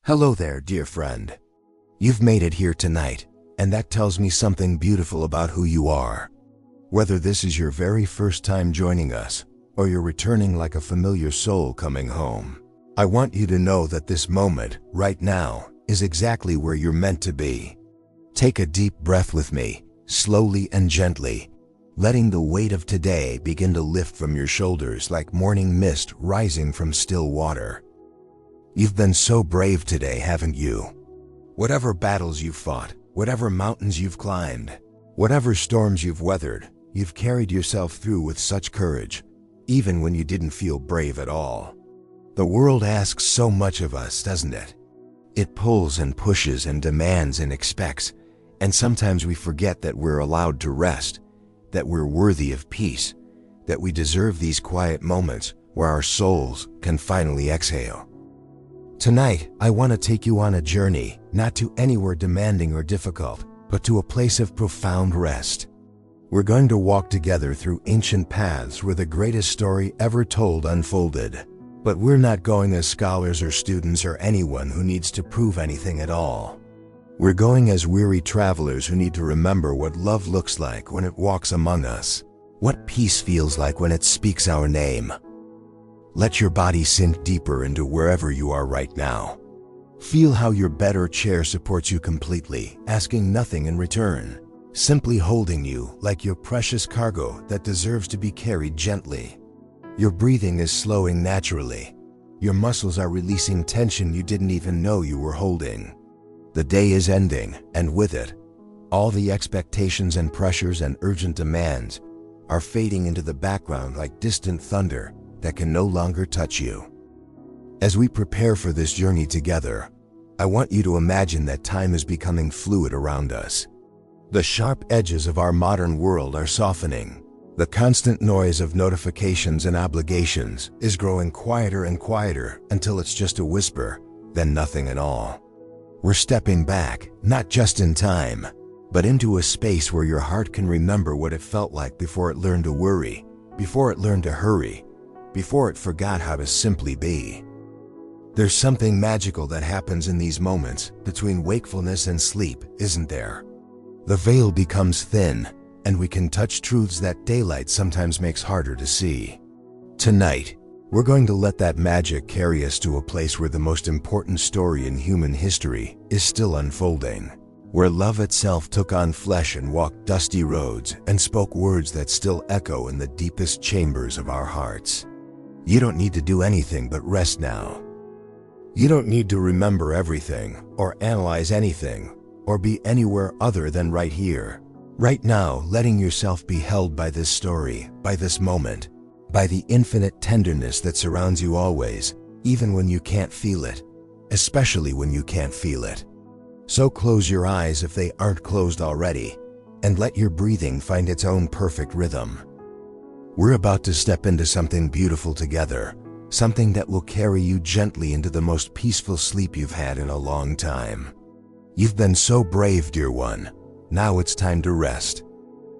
Hello there, dear friend. You've made it here tonight, and that tells me something beautiful about who you are. Whether this is your very first time joining us, or you're returning like a familiar soul coming home, I want you to know that this moment, right now, is exactly where you're meant to be. Take a deep breath with me, slowly and gently, letting the weight of today begin to lift from your shoulders like morning mist rising from still water. You've been so brave today, haven't you? Whatever battles you've fought, whatever mountains you've climbed, whatever storms you've weathered, you've carried yourself through with such courage, even when you didn't feel brave at all. The world asks so much of us, doesn't it? It pulls and pushes and demands and expects, and sometimes we forget that we're allowed to rest, that we're worthy of peace, that we deserve these quiet moments where our souls can finally exhale. Tonight, I want to take you on a journey, not to anywhere demanding or difficult, but to a place of profound rest. We're going to walk together through ancient paths where the greatest story ever told unfolded. But we're not going as scholars or students or anyone who needs to prove anything at all. We're going as weary travelers who need to remember what love looks like when it walks among us, what peace feels like when it speaks our name. Let your body sink deeper into wherever you are right now. Feel how your bed or chair supports you completely, asking nothing in return, simply holding you like your precious cargo that deserves to be carried gently. Your breathing is slowing naturally. Your muscles are releasing tension you didn't even know you were holding. The day is ending, and with it, all the expectations and pressures and urgent demands are fading into the background like distant thunder that can no longer touch you. As we prepare for this journey together, I want you to imagine that time is becoming fluid around us. The sharp edges of our modern world are softening. The constant noise of notifications and obligations is growing quieter and quieter until it's just a whisper, then nothing at all. We're stepping back, not just in time, but into a space where your heart can remember what it felt like before it learned to worry, before it learned to hurry, before it forgot how to simply be. There's something magical that happens in these moments between wakefulness and sleep, isn't there? The veil becomes thin, and we can touch truths that daylight sometimes makes harder to see. Tonight, we're going to let that magic carry us to a place where the most important story in human history is still unfolding, where love itself took on flesh and walked dusty roads and spoke words that still echo in the deepest chambers of our hearts. You don't need to do anything but rest now. You don't need to remember everything, or analyze anything, or be anywhere other than right here, right now, letting yourself be held by this story, by this moment, by the infinite tenderness that surrounds you always, even when you can't feel it, especially when you can't feel it. So close your eyes if they aren't closed already, and let your breathing find its own perfect rhythm. We're about to step into something beautiful together, something that will carry you gently into the most peaceful sleep you've had in a long time. You've been so brave, dear one. Now it's time to rest.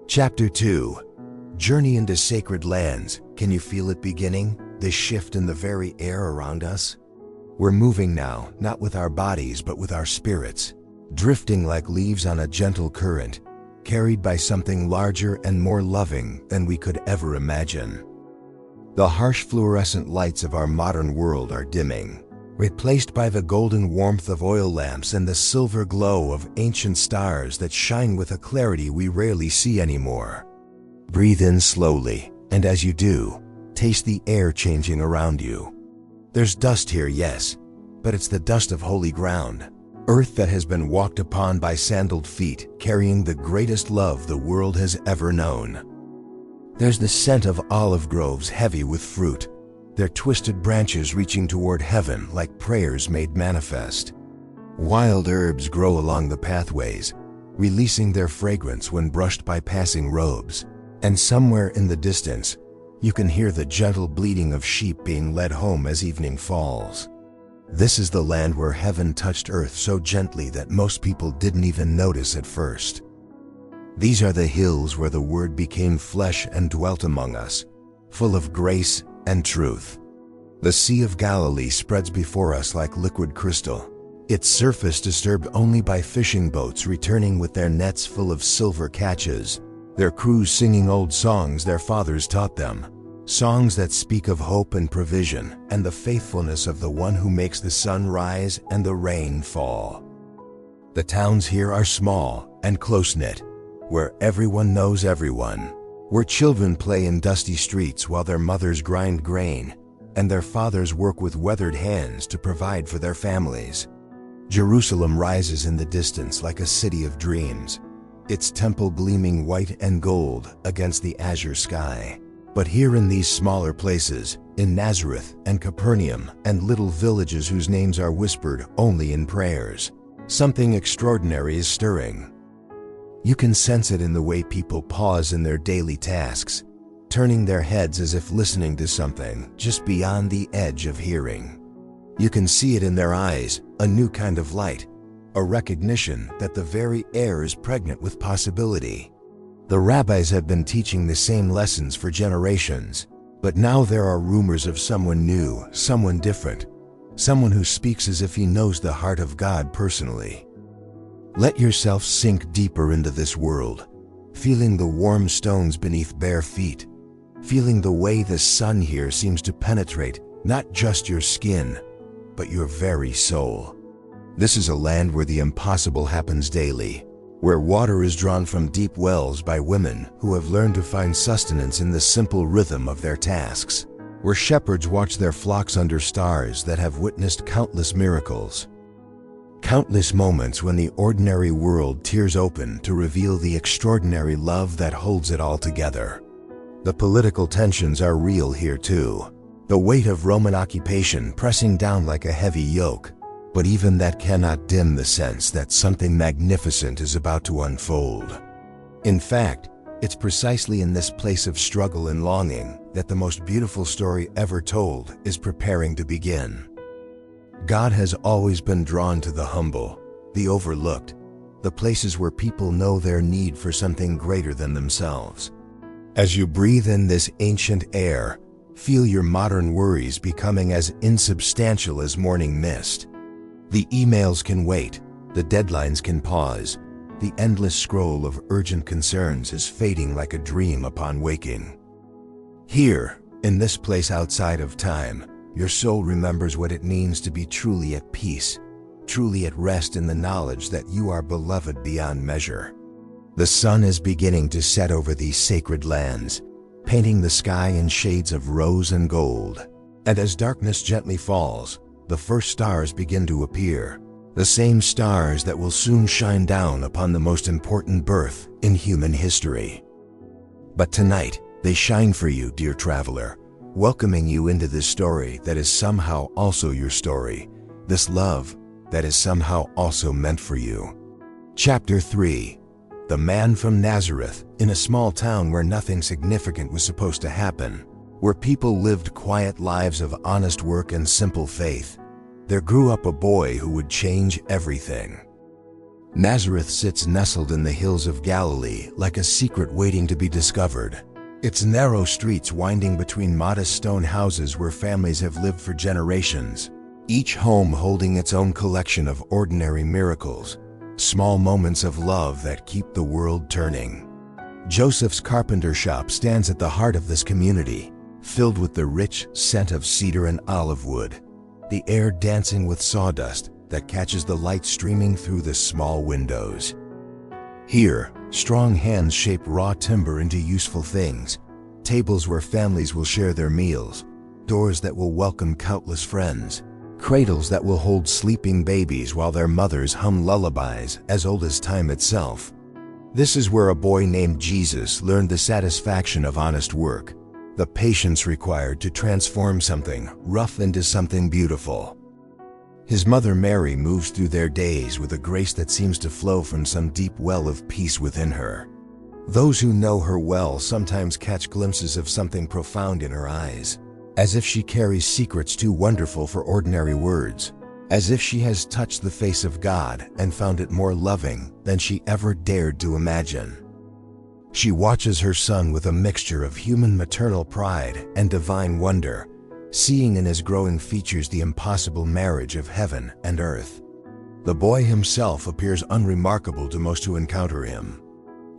Chapter 2. Journey into sacred lands. Can you feel it beginning? This shift in the very air around us? We're moving now, not with our bodies but with our spirits, drifting like leaves on a gentle current, carried by something larger and more loving than we could ever imagine. The harsh fluorescent lights of our modern world are dimming, replaced by the golden warmth of oil lamps and the silver glow of ancient stars that shine with a clarity we rarely see anymore. Breathe in slowly, and as you do, taste the air changing around you. There's dust here, yes, but it's the dust of holy ground, earth that has been walked upon by sandaled feet carrying the greatest love the world has ever known. There's the scent of olive groves heavy with fruit, their twisted branches reaching toward heaven like prayers made manifest. Wild herbs grow along the pathways, releasing their fragrance when brushed by passing robes, and somewhere in the distance, you can hear the gentle bleating of sheep being led home as evening falls. This is the land where heaven touched earth so gently that most people didn't even notice at first. These are the hills where the Word became flesh and dwelt among us, full of grace and truth. The Sea of Galilee spreads before us like liquid crystal, its surface disturbed only by fishing boats returning with their nets full of silver catches, their crews singing old songs their fathers taught them, songs that speak of hope and provision and the faithfulness of the one who makes the sun rise and the rain fall. The towns here are small and close-knit, where everyone knows everyone, where children play in dusty streets while their mothers grind grain and their fathers work with weathered hands to provide for their families. Jerusalem rises in the distance like a city of dreams, its temple gleaming white and gold against the azure sky. But here in these smaller places, in Nazareth and Capernaum and little villages whose names are whispered only in prayers, something extraordinary is stirring. You can sense it in the way people pause in their daily tasks, turning their heads as if listening to something just beyond the edge of hearing. You can see it in their eyes, a new kind of light, a recognition that the very air is pregnant with possibility. The rabbis have been teaching the same lessons for generations, but now there are rumors of someone new, someone different, someone who speaks as if he knows the heart of God personally. Let yourself sink deeper into this world, feeling the warm stones beneath bare feet, feeling the way the sun here seems to penetrate not just your skin, but your very soul. This is a land where the impossible happens daily, where water is drawn from deep wells by women who have learned to find sustenance in the simple rhythm of their tasks, where shepherds watch their flocks under stars that have witnessed countless miracles. Countless moments when the ordinary world tears open to reveal the extraordinary love that holds it all together. The political tensions are real here too, the weight of Roman occupation pressing down like a heavy yoke, but even that cannot dim the sense that something magnificent is about to unfold. In fact, it's precisely in this place of struggle and longing that the most beautiful story ever told is preparing to begin. God has always been drawn to the humble, the overlooked, the places where people know their need for something greater than themselves. As you breathe in this ancient air, feel your modern worries becoming as insubstantial as morning mist. The emails can wait, the deadlines can pause, the endless scroll of urgent concerns is fading like a dream upon waking. Here, in this place outside of time, your soul remembers what it means to be truly at peace, truly at rest in the knowledge that you are beloved beyond measure. The sun is beginning to set over these sacred lands, painting the sky in shades of rose and gold. And as darkness gently falls, the first stars begin to appear, the same stars that will soon shine down upon the most important birth in human history. But tonight, they shine for you, dear traveler, welcoming you into this story that is somehow also your story, this love that is somehow also meant for you. Chapter 3. The man from Nazareth, in a small town where nothing significant was supposed to happen, where people lived quiet lives of honest work and simple faith, there grew up a boy who would change everything. Nazareth sits nestled in the hills of Galilee like a secret waiting to be discovered. Its narrow streets winding between modest stone houses where families have lived for generations, each home holding its own collection of ordinary miracles, small moments of love that keep the world turning. Joseph's carpenter shop stands at the heart of this community, filled with the rich scent of cedar and olive wood, the air dancing with sawdust that catches the light streaming through the small windows. Here, strong hands shape raw timber into useful things, tables where families will share their meals, doors that will welcome countless friends, cradles that will hold sleeping babies while their mothers hum lullabies as old as time itself. This is where a boy named Jesus learned the satisfaction of honest work, the patience required to transform something rough into something beautiful. His mother Mary moves through their days with a grace that seems to flow from some deep well of peace within her. Those who know her well sometimes catch glimpses of something profound in her eyes, as if she carries secrets too wonderful for ordinary words, as if she has touched the face of God and found it more loving than she ever dared to imagine. She watches her son with a mixture of human maternal pride and divine wonder, seeing in his growing features the impossible marriage of heaven and earth. The boy himself appears unremarkable to most who encounter him.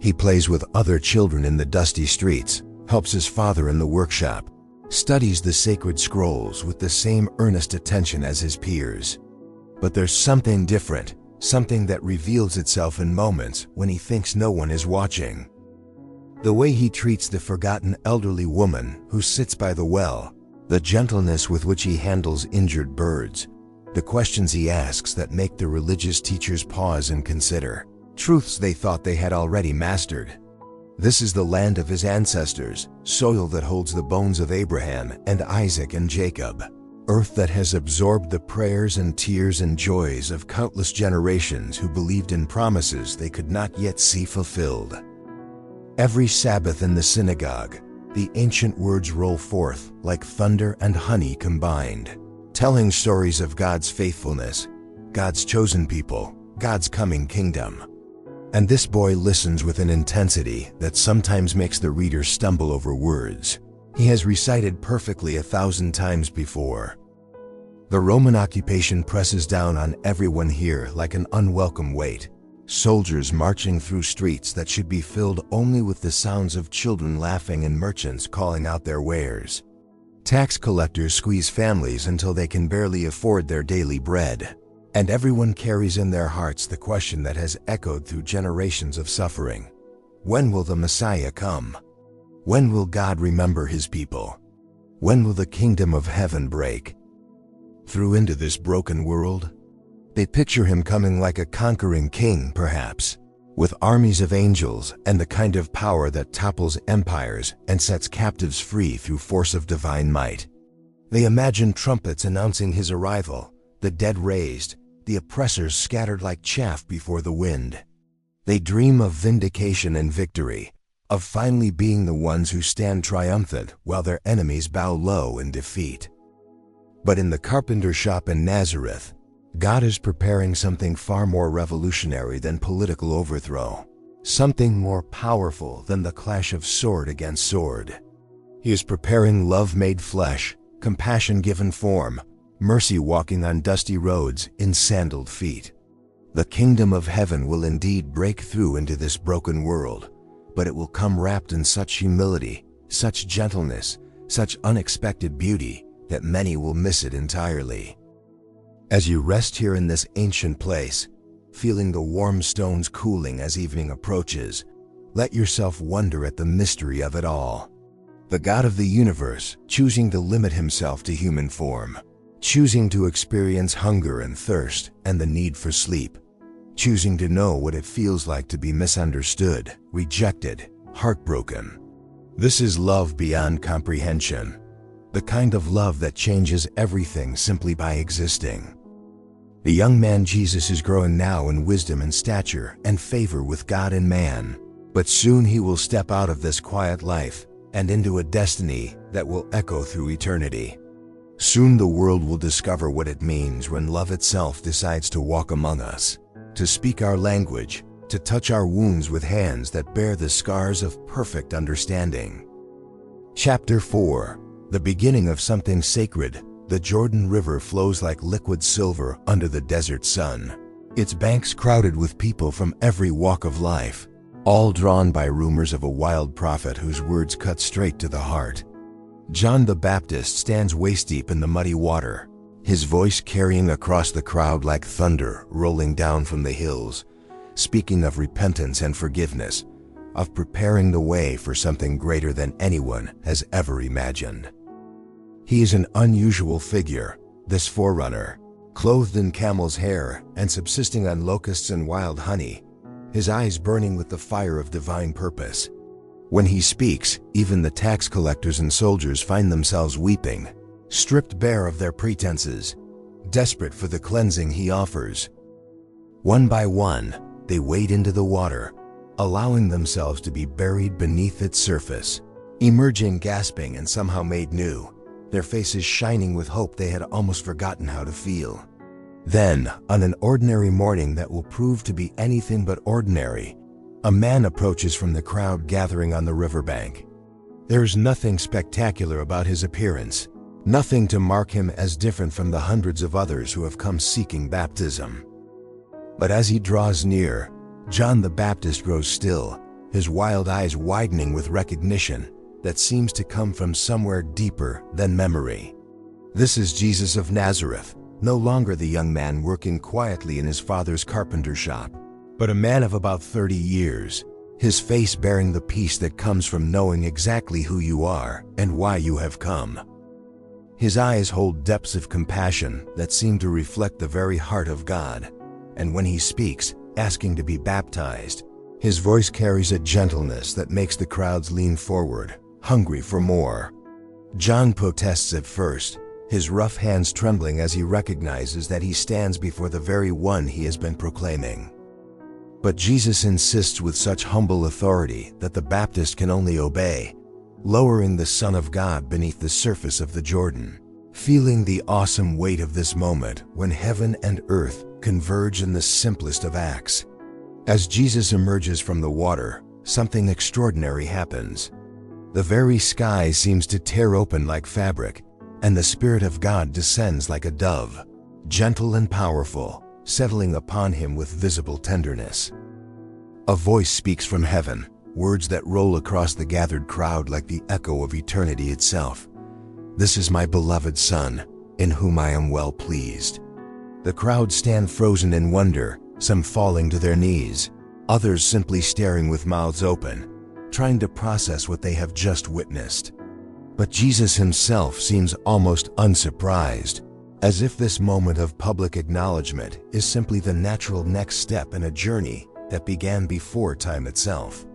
He plays with other children in the dusty streets, helps his father in the workshop, studies the sacred scrolls with the same earnest attention as his peers. But there's something different, something that reveals itself in moments when he thinks no one is watching. The way he treats the forgotten elderly woman who sits by the well, the gentleness with which he handles injured birds, the questions he asks that make the religious teachers pause and consider, truths they thought they had already mastered. This is the land of his ancestors, soil that holds the bones of Abraham and Isaac and Jacob, earth that has absorbed the prayers and tears and joys of countless generations who believed in promises they could not yet see fulfilled. Every Sabbath in the synagogue, the ancient words roll forth like thunder and honey combined, telling stories of God's faithfulness, God's chosen people, God's coming kingdom. And this boy listens with an intensity that sometimes makes the reader stumble over words he has recited perfectly 1,000 times before. The Roman occupation presses down on everyone here like an unwelcome weight. Soldiers marching through streets that should be filled only with the sounds of children laughing and merchants calling out their wares. Tax collectors squeeze families until they can barely afford their daily bread. And everyone carries in their hearts the question that has echoed through generations of suffering. When will the Messiah come? When will God remember his people? When will the kingdom of heaven break through into this broken world? They picture him coming like a conquering king, perhaps, with armies of angels and the kind of power that topples empires and sets captives free through force of divine might. They imagine trumpets announcing his arrival, the dead raised, the oppressors scattered like chaff before the wind. They dream of vindication and victory, of finally being the ones who stand triumphant while their enemies bow low in defeat. But in the carpenter shop in Nazareth, God is preparing something far more revolutionary than political overthrow, something more powerful than the clash of sword against sword. He is preparing love made flesh, compassion given form, mercy walking on dusty roads in sandaled feet. The kingdom of heaven will indeed break through into this broken world, but it will come wrapped in such humility, such gentleness, such unexpected beauty that many will miss it entirely. As you rest here in this ancient place, feeling the warm stones cooling as evening approaches, let yourself wonder at the mystery of it all. The God of the universe choosing to limit himself to human form, choosing to experience hunger and thirst and the need for sleep, choosing to know what it feels like to be misunderstood, rejected, heartbroken. This is love beyond comprehension, the kind of love that changes everything simply by existing. The young man Jesus is growing now in wisdom and stature and favor with God and man, but soon he will step out of this quiet life and into a destiny that will echo through eternity. Soon the world will discover what it means when love itself decides to walk among us, to speak our language, to touch our wounds with hands that bear the scars of perfect understanding. Chapter 4. The beginning of something sacred. The Jordan River flows like liquid silver under the desert sun, its banks crowded with people from every walk of life, all drawn by rumors of a wild prophet whose words cut straight to the heart. John the Baptist stands waist-deep in the muddy water, his voice carrying across the crowd like thunder rolling down from the hills, speaking of repentance and forgiveness, of preparing the way for something greater than anyone has ever imagined. He is an unusual figure, this forerunner, clothed in camel's hair and subsisting on locusts and wild honey, his eyes burning with the fire of divine purpose. When he speaks, even the tax collectors and soldiers find themselves weeping, stripped bare of their pretenses, desperate for the cleansing he offers. One by one, they wade into the water, allowing themselves to be buried beneath its surface, emerging gasping and somehow made new, their faces shining with hope they had almost forgotten how to feel. Then, on an ordinary morning that will prove to be anything but ordinary, a man approaches from the crowd gathering on the riverbank. There is nothing spectacular about his appearance, nothing to mark him as different from the hundreds of others who have come seeking baptism. But as he draws near, John the Baptist grows still, his wild eyes widening with recognition that seems to come from somewhere deeper than memory. This is Jesus of Nazareth, no longer the young man working quietly in his father's carpenter shop, but a man of about 30 years, his face bearing the peace that comes from knowing exactly who you are and why you have come. His eyes hold depths of compassion that seem to reflect the very heart of God, and when he speaks, asking to be baptized, his voice carries a gentleness that makes the crowds lean forward, hungry for more. John protests at first, his rough hands trembling as he recognizes that he stands before the very one he has been proclaiming. But Jesus insists with such humble authority that the Baptist can only obey, lowering the Son of God beneath the surface of the Jordan, feeling the awesome weight of this moment when heaven and earth converge in the simplest of acts. As Jesus emerges from the water, something extraordinary happens. The very sky seems to tear open like fabric, and the Spirit of God descends like a dove, gentle and powerful, settling upon him with visible tenderness. A voice speaks from heaven, words that roll across the gathered crowd like the echo of eternity itself. "This is my beloved Son, in whom I am well pleased." The crowd stand frozen in wonder, some falling to their knees, others simply staring with mouths open, trying to process what they have just witnessed. But Jesus himself seems almost unsurprised, as if this moment of public acknowledgement is simply the natural next step in a journey that began before time itself.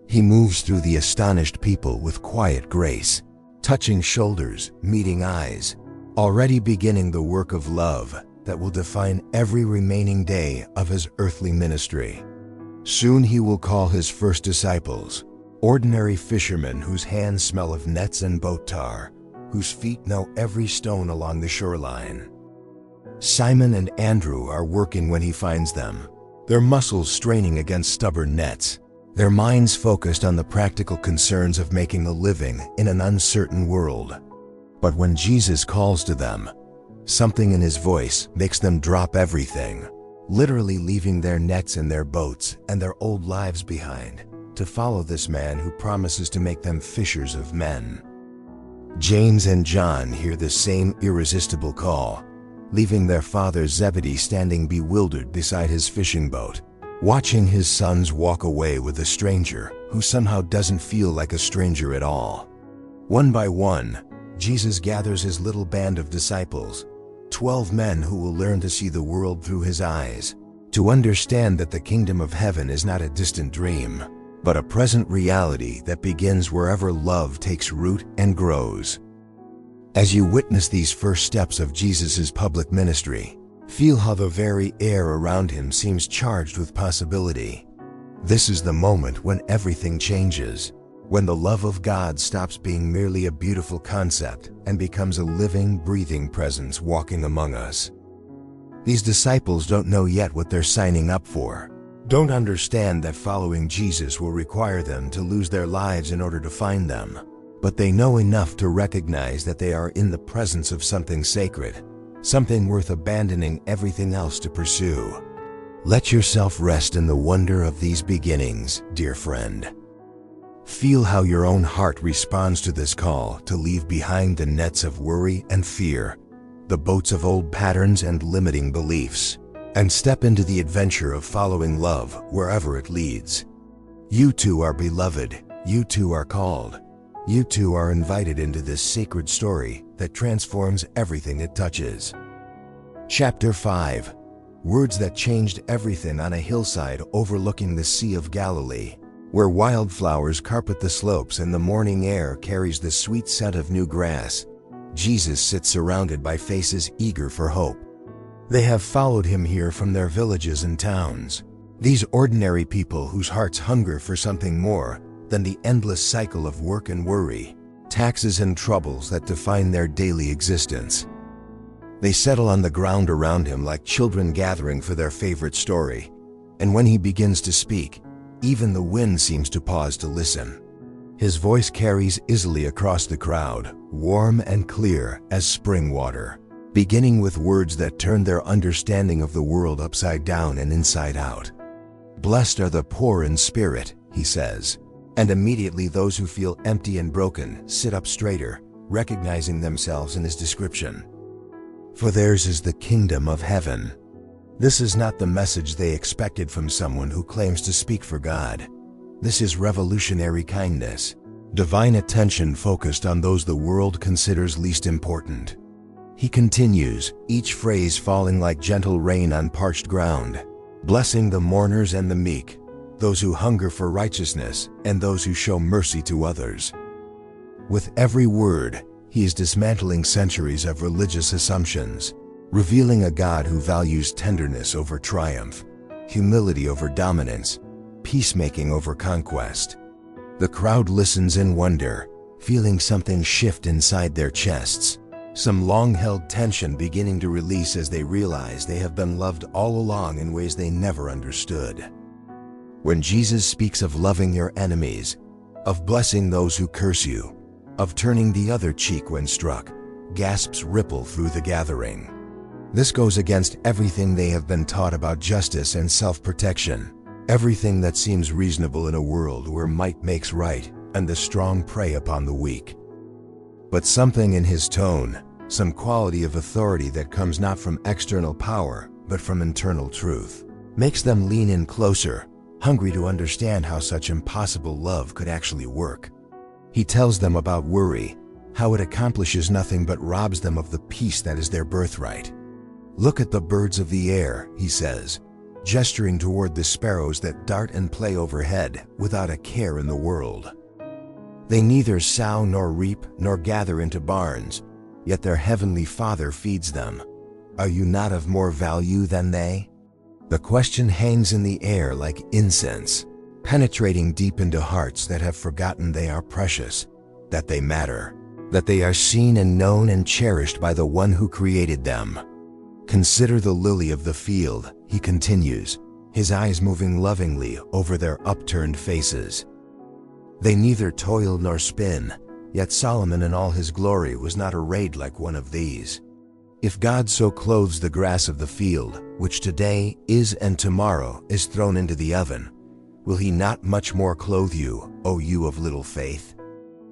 He moves through the astonished people with quiet grace, touching shoulders, meeting eyes, already beginning the work of love that will define every remaining day of his earthly ministry. Soon he will call his first disciples, ordinary fishermen whose hands smell of nets and boat tar, whose feet know every stone along the shoreline. Simon and Andrew are working when he finds them, their muscles straining against stubborn nets, their minds focused on the practical concerns of making a living in an uncertain world. But when Jesus calls to them, something in his voice makes them drop everything, literally leaving their nets and their boats and their old lives behind, to follow this man who promises to make them fishers of men. James and John hear the same irresistible call, leaving their father Zebedee standing bewildered beside his fishing boat, watching his sons walk away with a stranger who somehow doesn't feel like a stranger at all. One by one, Jesus gathers his little band of disciples, 12 men who will learn to see the world through his eyes, to understand that the kingdom of heaven is not a distant dream, but a present reality that begins wherever love takes root and grows. As you witness these first steps of Jesus' public ministry, feel how the very air around him seems charged with possibility. This is the moment when everything changes, when the love of God stops being merely a beautiful concept and becomes a living, breathing presence walking among us. These disciples don't know yet what they're signing up for, don't understand that following Jesus will require them to lose their lives in order to find them, but they know enough to recognize that they are in the presence of something sacred, something worth abandoning everything else to pursue. Let yourself rest in the wonder of these beginnings, dear friend. Feel how your own heart responds to this call to leave behind the nets of worry and fear, the boats of old patterns and limiting beliefs, and step into the adventure of following love wherever it leads. You too are beloved, you too are called, you too are invited into this sacred story that transforms everything it touches. Chapter 5. Words that changed everything on a hillside overlooking the Sea of Galilee, where wildflowers carpet the slopes and the morning air carries the sweet scent of new grass. Jesus sits surrounded by faces eager for hope. They have followed him here from their villages and towns, these ordinary people whose hearts hunger for something more than the endless cycle of work and worry, taxes and troubles that define their daily existence. They settle on the ground around him like children gathering for their favorite story, and when he begins to speak, even the wind seems to pause to listen. His voice carries easily across the crowd, warm and clear as spring water, beginning with words that turn their understanding of the world upside down and inside out. "Blessed are the poor in spirit," he says, and immediately those who feel empty and broken sit up straighter, recognizing themselves in his description. "For theirs is the kingdom of heaven." This is not the message they expected from someone who claims to speak for God. This is revolutionary kindness, divine attention focused on those the world considers least important. He continues, each phrase falling like gentle rain on parched ground, blessing the mourners and the meek, those who hunger for righteousness, and those who show mercy to others. With every word, he is dismantling centuries of religious assumptions, revealing a God who values tenderness over triumph, humility over dominance, peacemaking over conquest. The crowd listens in wonder, feeling something shift inside their chests, some long-held tension beginning to release as they realize they have been loved all along in ways they never understood. When Jesus speaks of loving your enemies, of blessing those who curse you, of turning the other cheek when struck, gasps ripple through the gathering. This goes against everything they have been taught about justice and self-protection, everything that seems reasonable in a world where might makes right and the strong prey upon the weak. But something in his tone, some quality of authority that comes not from external power but from internal truth, makes them lean in closer, hungry to understand how such impossible love could actually work. He tells them about worry, how it accomplishes nothing but robs them of the peace that is their birthright. "Look at the birds of the air," he says, gesturing toward the sparrows that dart and play overhead without a care in the world. "They neither sow nor reap nor gather into barns, yet their heavenly Father feeds them. Are you not of more value than they?" The question hangs in the air like incense, penetrating deep into hearts that have forgotten they are precious, that they matter, that they are seen and known and cherished by the one who created them. "Consider the lily of the field," he continues, his eyes moving lovingly over their upturned faces. "They neither toil nor spin, yet Solomon in all his glory was not arrayed like one of these. If God so clothes the grass of the field, which today is and tomorrow is thrown into the oven, will he not much more clothe you, O you of little faith?"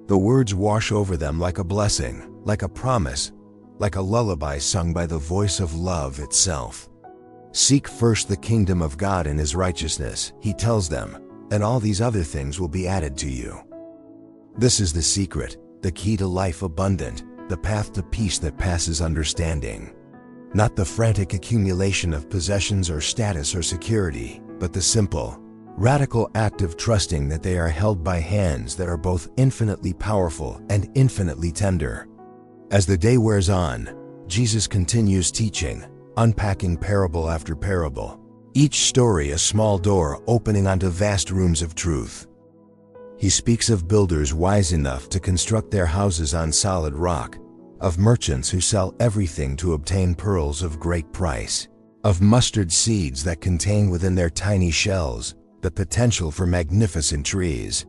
The words wash over them like a blessing, like a promise, like a lullaby sung by the voice of love itself. "Seek first the kingdom of God and his righteousness," he tells them, "and all these other things will be added to you." This is the secret, the key to life abundant, the path to peace that passes understanding. Not the frantic accumulation of possessions or status or security, but the simple, radical act of trusting that they are held by hands that are both infinitely powerful and infinitely tender. As the day wears on, Jesus continues teaching, unpacking parable after parable, each story a small door opening onto vast rooms of truth. He speaks of builders wise enough to construct their houses on solid rock, of merchants who sell everything to obtain pearls of great price, of mustard seeds that contain within their tiny shells the potential for magnificent trees.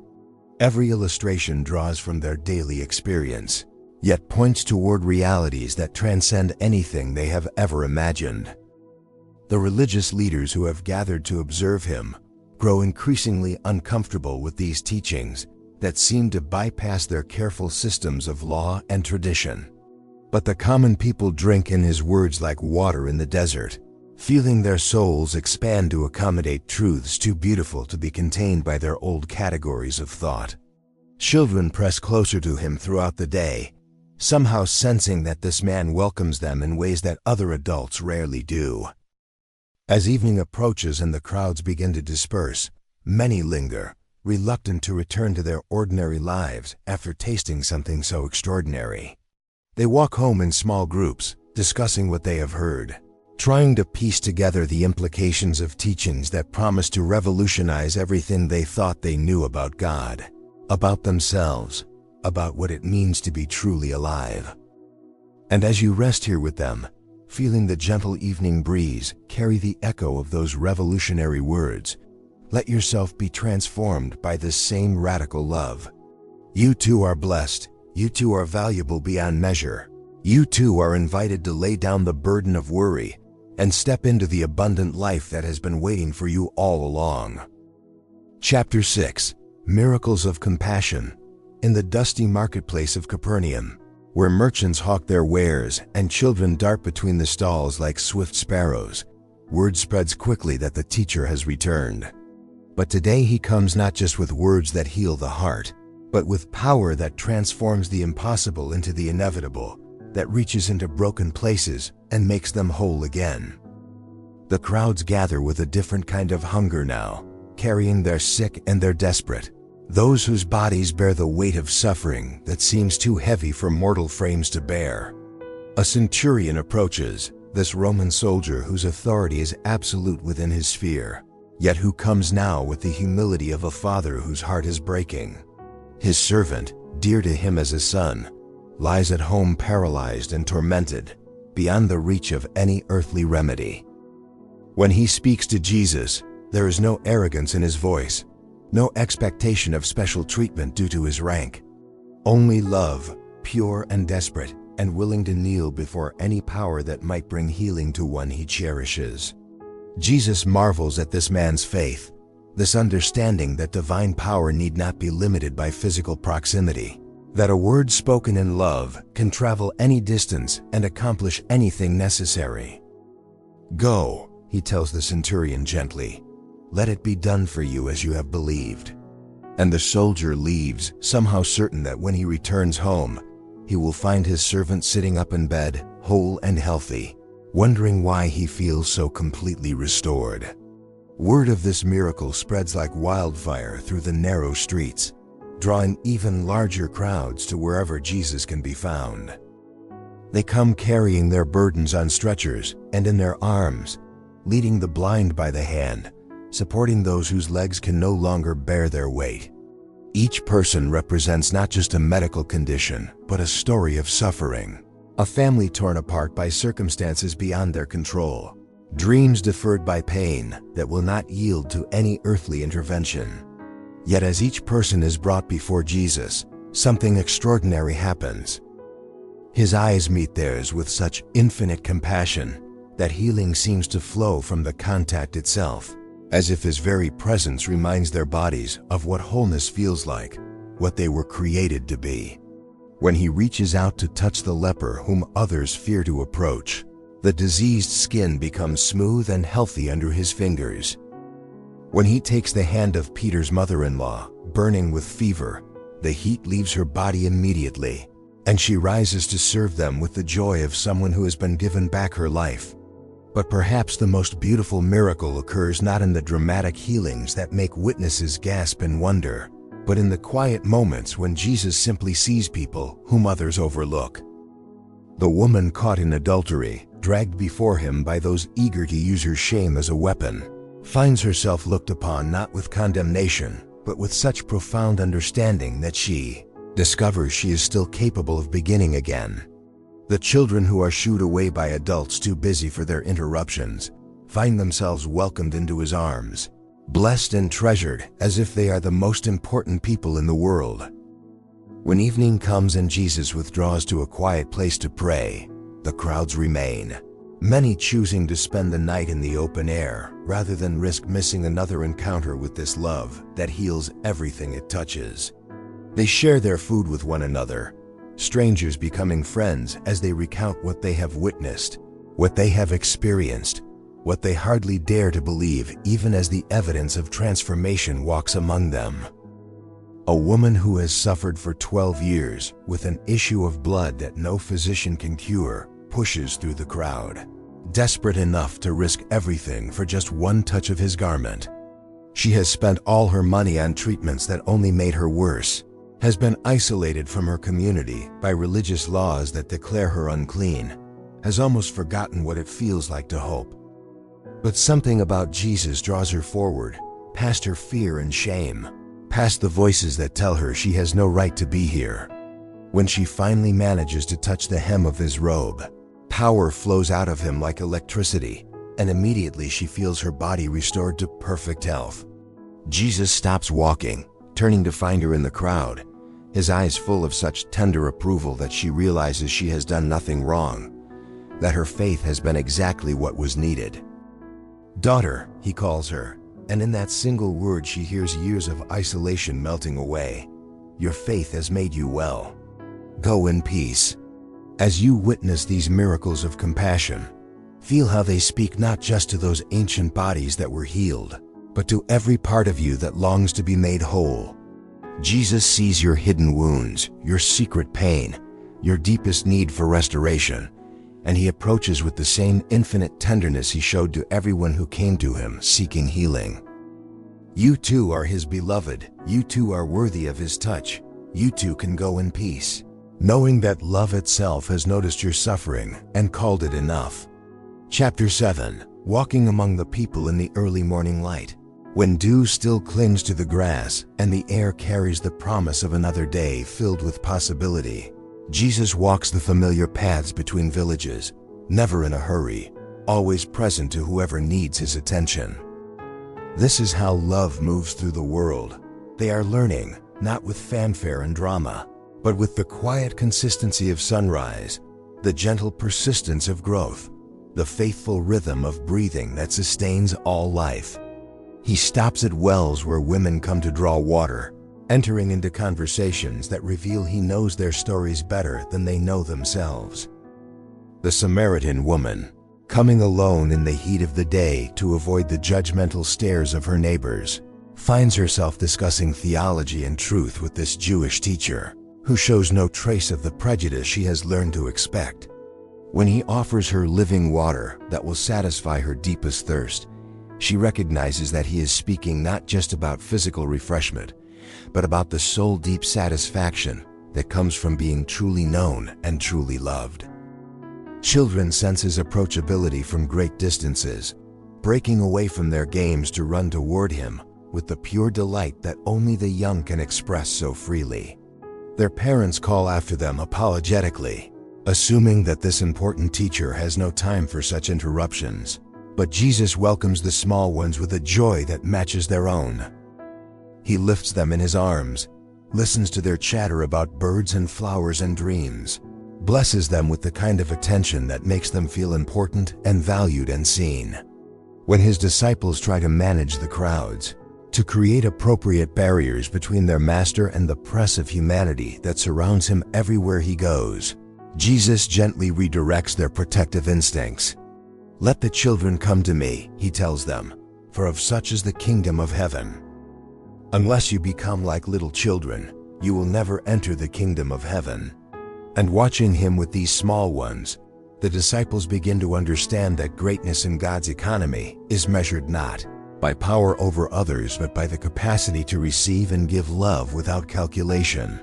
Every illustration draws from their daily experience, yet points toward realities that transcend anything they have ever imagined. The religious leaders who have gathered to observe him grow increasingly uncomfortable with these teachings that seem to bypass their careful systems of law and tradition. But the common people drink in his words like water in the desert, feeling their souls expand to accommodate truths too beautiful to be contained by their old categories of thought. Children press closer to him throughout the day, somehow sensing that this man welcomes them in ways that other adults rarely do. As evening approaches and the crowds begin to disperse, many linger, reluctant to return to their ordinary lives after tasting something so extraordinary. They walk home in small groups, discussing what they have heard, trying to piece together the implications of teachings that promise to revolutionize everything they thought they knew about God, about themselves, about what it means to be truly alive. And as you rest here with them, feeling the gentle evening breeze carry the echo of those revolutionary words, let yourself be transformed by this same radical love. You too are blessed, you too are valuable beyond measure, You too are invited to lay down the burden of worry and step into the abundant life that has been waiting for you all along. Chapter 6. Miracles of Compassion. In the dusty marketplace of Capernaum, where merchants hawk their wares and children dart between the stalls like swift sparrows, word spreads quickly that the teacher has returned. But today he comes not just with words that heal the heart, but with power that transforms the impossible into the inevitable, that reaches into broken places and makes them whole again. The crowds gather with a different kind of hunger now, carrying their sick and their desperate, those whose bodies bear the weight of suffering that seems too heavy for mortal frames to bear. A centurion approaches, this Roman soldier whose authority is absolute within his sphere, yet who comes now with the humility of a father whose heart is breaking. His servant, dear to him as a son, lies at home paralyzed and tormented, beyond the reach of any earthly remedy. When he speaks to Jesus, there is no arrogance in his voice, no expectation of special treatment due to his rank. Only love, pure and desperate, and willing to kneel before any power that might bring healing to one he cherishes. Jesus marvels at this man's faith, this understanding that divine power need not be limited by physical proximity, that a word spoken in love can travel any distance and accomplish anything necessary. Go, he tells the centurion gently. Let it be done for you as you have believed. And the soldier leaves, somehow certain that when he returns home, he will find his servant sitting up in bed, whole and healthy, wondering why he feels so completely restored. Word of this miracle spreads like wildfire through the narrow streets, drawing even larger crowds to wherever Jesus can be found. They come carrying their burdens on stretchers and in their arms, leading the blind by the hand, supporting those whose legs can no longer bear their weight. Each person represents not just a medical condition, but a story of suffering. A family torn apart by circumstances beyond their control. Dreams deferred by pain that will not yield to any earthly intervention. Yet as each person is brought before Jesus, something extraordinary happens. His eyes meet theirs with such infinite compassion that healing seems to flow from the contact itself, as if his very presence reminds their bodies of what wholeness feels like, what they were created to be. When he reaches out to touch the leper whom others fear to approach, the diseased skin becomes smooth and healthy under his fingers. When he takes the hand of Peter's mother-in-law, burning with fever, the heat leaves her body immediately, and she rises to serve them with the joy of someone who has been given back her life. But perhaps the most beautiful miracle occurs not in the dramatic healings that make witnesses gasp in wonder, but in the quiet moments when Jesus simply sees people whom others overlook. The woman caught in adultery, dragged before him by those eager to use her shame as a weapon, finds herself looked upon not with condemnation, but with such profound understanding that she discovers she is still capable of beginning again. The children who are shooed away by adults too busy for their interruptions find themselves welcomed into his arms, blessed and treasured as if they are the most important people in the world. When evening comes and Jesus withdraws to a quiet place to pray, the crowds remain, many choosing to spend the night in the open air rather than risk missing another encounter with this love that heals everything it touches. They share their food with one another, strangers becoming friends as they recount what they have witnessed, what they have experienced, what they hardly dare to believe even as the evidence of transformation walks among them. A woman who has suffered for 12 years with an issue of blood that no physician can cure pushes through the crowd, desperate enough to risk everything for just one touch of his garment. She has spent all her money on treatments that only made her worse, has been isolated from her community by religious laws that declare her unclean, has almost forgotten what it feels like to hope. But something about Jesus draws her forward, past her fear and shame, past the voices that tell her she has no right to be here. When she finally manages to touch the hem of his robe, power flows out of him like electricity, and immediately she feels her body restored to perfect health. Jesus stops walking, turning to find her in the crowd, his eyes full of such tender approval that she realizes she has done nothing wrong, that her faith has been exactly what was needed. "Daughter," he calls her, and in that single word she hears years of isolation melting away. "Your faith has made you well. Go in peace." As you witness these miracles of compassion, feel how they speak not just to those ancient bodies that were healed, but to every part of you that longs to be made whole. Jesus sees your hidden wounds, your secret pain, your deepest need for restoration, and he approaches with the same infinite tenderness he showed to everyone who came to him seeking healing. You too are his beloved. You too are worthy of his touch. You too can go in peace, knowing that love itself has noticed your suffering and called it enough. Chapter 7. Walking among the people in the early morning light. When dew still clings to the grass and the air carries the promise of another day filled with possibility, Jesus walks the familiar paths between villages, never in a hurry, always present to whoever needs his attention. This is how love moves through the world. They are learning, not with fanfare and drama, but with the quiet consistency of sunrise, the gentle persistence of growth, the faithful rhythm of breathing that sustains all life. He stops at wells where women come to draw water, entering into conversations that reveal he knows their stories better than they know themselves. The Samaritan woman, coming alone in the heat of the day to avoid the judgmental stares of her neighbors, finds herself discussing theology and truth with this Jewish teacher, who shows no trace of the prejudice she has learned to expect. When he offers her living water that will satisfy her deepest thirst, she recognizes that he is speaking not just about physical refreshment, but about the soul-deep satisfaction that comes from being truly known and truly loved. Children sense his approachability from great distances, breaking away from their games to run toward him with the pure delight that only the young can express so freely. Their parents call after them apologetically, assuming that this important teacher has no time for such interruptions. But Jesus welcomes the small ones with a joy that matches their own. He lifts them in his arms, listens to their chatter about birds and flowers and dreams, blesses them with the kind of attention that makes them feel important and valued and seen. When his disciples try to manage the crowds, to create appropriate barriers between their master and the press of humanity that surrounds him everywhere he goes, Jesus gently redirects their protective instincts. "Let the children come to me," he tells them, "for of such is the kingdom of heaven. Unless you become like little children, you will never enter the kingdom of heaven." And watching him with these small ones, the disciples begin to understand that greatness in God's economy is measured not by power over others, but by the capacity to receive and give love without calculation.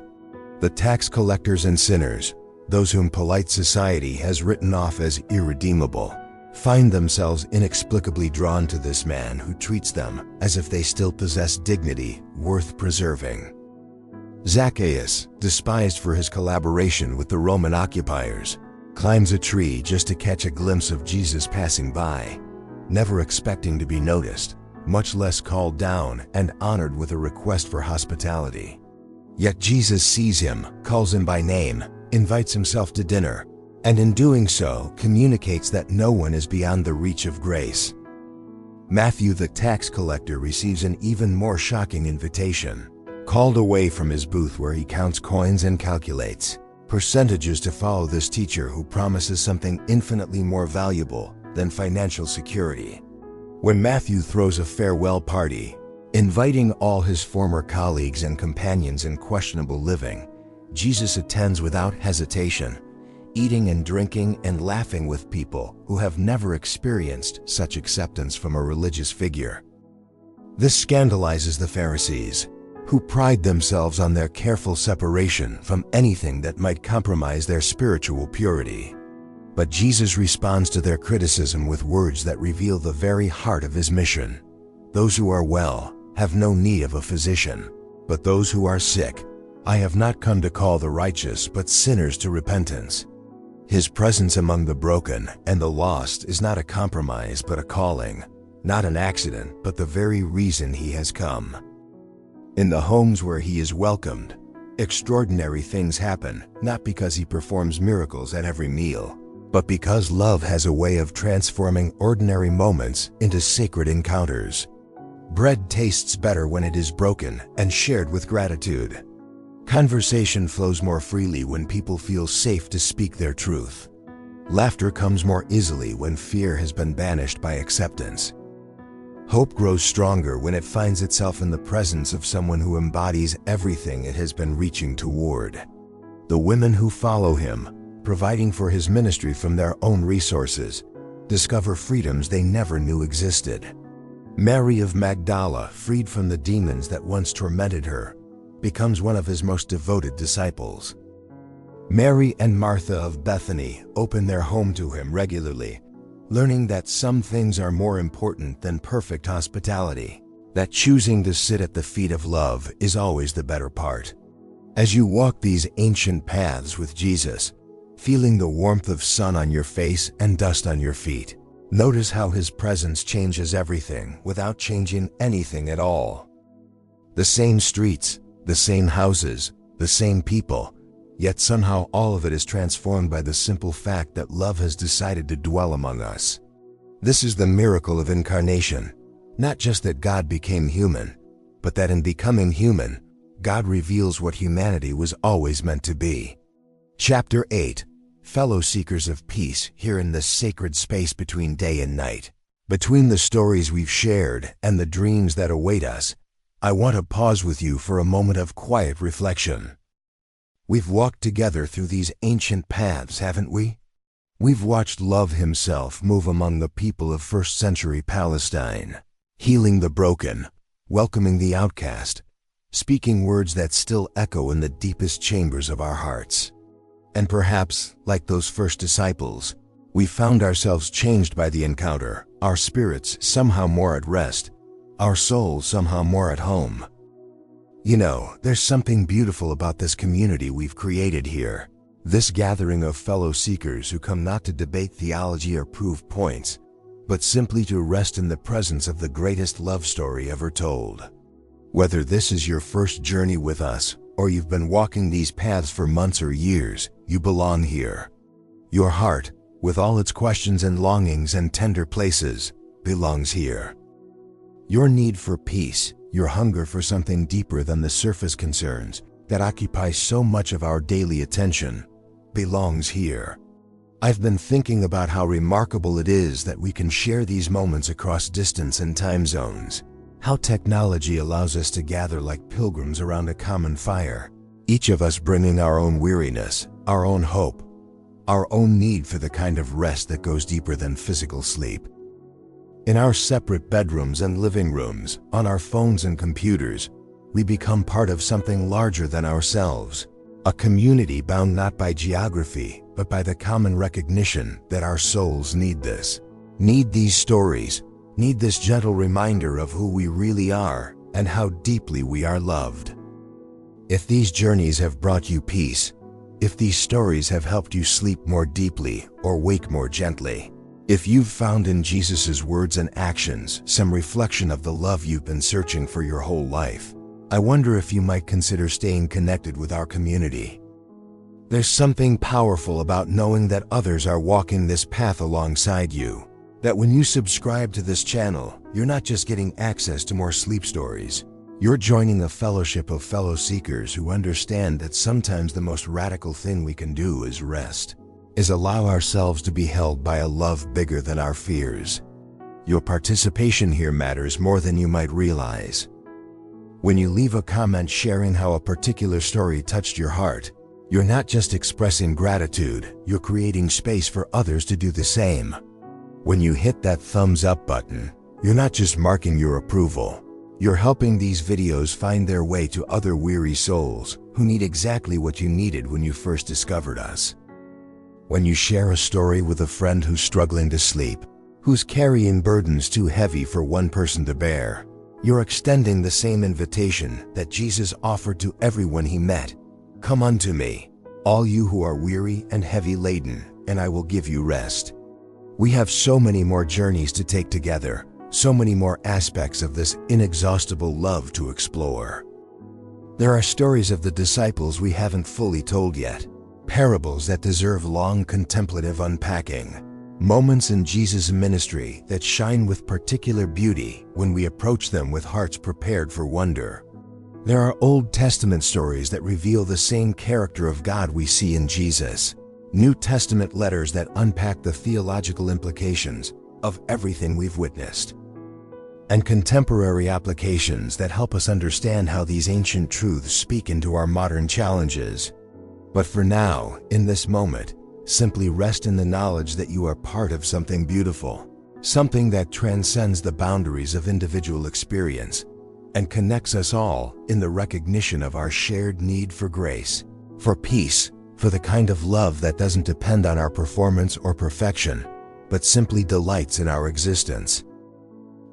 The tax collectors and sinners, those whom polite society has written off as irredeemable, find themselves inexplicably drawn to this man who treats them as if they still possess dignity worth preserving. Zacchaeus, despised for his collaboration with the Roman occupiers, climbs a tree just to catch a glimpse of Jesus passing by, never expecting to be noticed, much less called down and honored with a request for hospitality. Yet Jesus sees him, calls him by name, invites himself to dinner, and in doing so communicates that no one is beyond the reach of grace. Matthew the tax collector receives an even more shocking invitation, called away from his booth where he counts coins and calculates percentages to follow this teacher who promises something infinitely more valuable than financial security. When Matthew throws a farewell party, inviting all his former colleagues and companions in questionable living, Jesus attends without hesitation, eating and drinking and laughing with people who have never experienced such acceptance from a religious figure. This scandalizes the Pharisees, who pride themselves on their careful separation from anything that might compromise their spiritual purity. But Jesus responds to their criticism with words that reveal the very heart of his mission. "Those who are well have no need of a physician, but those who are sick. I have not come to call the righteous, but sinners to repentance." His presence among the broken and the lost is not a compromise but a calling, not an accident but the very reason he has come. In the homes where he is welcomed, Extraordinary things happen, not because he performs miracles at every meal, but because love has a way of transforming ordinary moments into sacred encounters. Bread tastes better when it is broken and shared with gratitude. Conversation flows more freely when people feel safe to speak their truth. Laughter comes more easily when fear has been banished by acceptance. Hope grows stronger when it finds itself in the presence of someone who embodies everything it has been reaching toward. The women who follow him, providing for his ministry from their own resources, discover freedoms they never knew existed. Mary of Magdala, freed from the demons that once tormented her, becomes one of his most devoted disciples. Mary and Martha of Bethany open their home to him regularly, learning that some things are more important than perfect hospitality, that choosing to sit at the feet of love is always the better part. As you walk these ancient paths with Jesus, feeling the warmth of sun on your face and dust on your feet, notice how his presence changes everything without changing anything at all. The same streets, the same houses, the same people, yet somehow all of it is transformed by the simple fact that love has decided to dwell among us. This is the miracle of incarnation, not just that God became human, but that in becoming human, God reveals what humanity was always meant to be. Chapter 8. Fellow seekers of peace here in this sacred space between day and night. Between the stories we've shared and the dreams that await us, I want to pause with you for a moment of quiet reflection. We've walked together through these ancient paths, haven't we? We've watched love himself move among the people of first-century Palestine, healing the broken, welcoming the outcast, speaking words that still echo in the deepest chambers of our hearts. And perhaps, like those first disciples, we found ourselves changed by the encounter, our spirits somehow more at rest, our souls somehow more at home. You know, there's something beautiful about this community we've created here, this gathering of fellow seekers who come not to debate theology or prove points, but simply to rest in the presence of the greatest love story ever told. Whether this is your first journey with us, or you've been walking these paths for months or years, you belong here. Your heart, with all its questions and longings and tender places, belongs here. Your need for peace, your hunger for something deeper than the surface concerns that occupy so much of our daily attention, belongs here. I've been thinking about how remarkable it is that we can share these moments across distance and time zones, how technology allows us to gather like pilgrims around a common fire, each of us bringing our own weariness, our own hope, our own need for the kind of rest that goes deeper than physical sleep. In our separate bedrooms and living rooms, on our phones and computers, we become part of something larger than ourselves, a community bound not by geography, but by the common recognition that our souls need this, need these stories, need this gentle reminder of who we really are and how deeply we are loved. If these journeys have brought you peace, if these stories have helped you sleep more deeply or wake more gently, if you've found in Jesus' words and actions some reflection of the love you've been searching for your whole life, I wonder if you might consider staying connected with our community. There's something powerful about knowing that others are walking this path alongside you, that when you subscribe to this channel, you're not just getting access to more sleep stories. You're joining a fellowship of fellow seekers who understand that sometimes the most radical thing we can do is rest, is allow ourselves to be held by a love bigger than our fears. Your participation here matters more than you might realize. When you leave a comment sharing how a particular story touched your heart, you're not just expressing gratitude, you're creating space for others to do the same. When you hit that thumbs up button, you're not just marking your approval, you're helping these videos find their way to other weary souls who need exactly what you needed when you first discovered us. When you share a story with a friend who's struggling to sleep, who's carrying burdens too heavy for one person to bear, you're extending the same invitation that Jesus offered to everyone he met. Come unto me, all you who are weary and heavy laden, and I will give you rest. We have so many more journeys to take together, so many more aspects of this inexhaustible love to explore. There are stories of the disciples we haven't fully told yet, parables that deserve long contemplative unpacking, moments in Jesus' ministry that shine with particular beauty when we approach them with hearts prepared for wonder. There are Old Testament stories that reveal the same character of God we see in Jesus, New Testament letters that unpack the theological implications of everything we've witnessed, and contemporary applications that help us understand how these ancient truths speak into our modern challenges. But for now, in this moment, simply rest in the knowledge that you are part of something beautiful, something that transcends the boundaries of individual experience and connects us all in the recognition of our shared need for grace, for peace, for the kind of love that doesn't depend on our performance or perfection, but simply delights in our existence.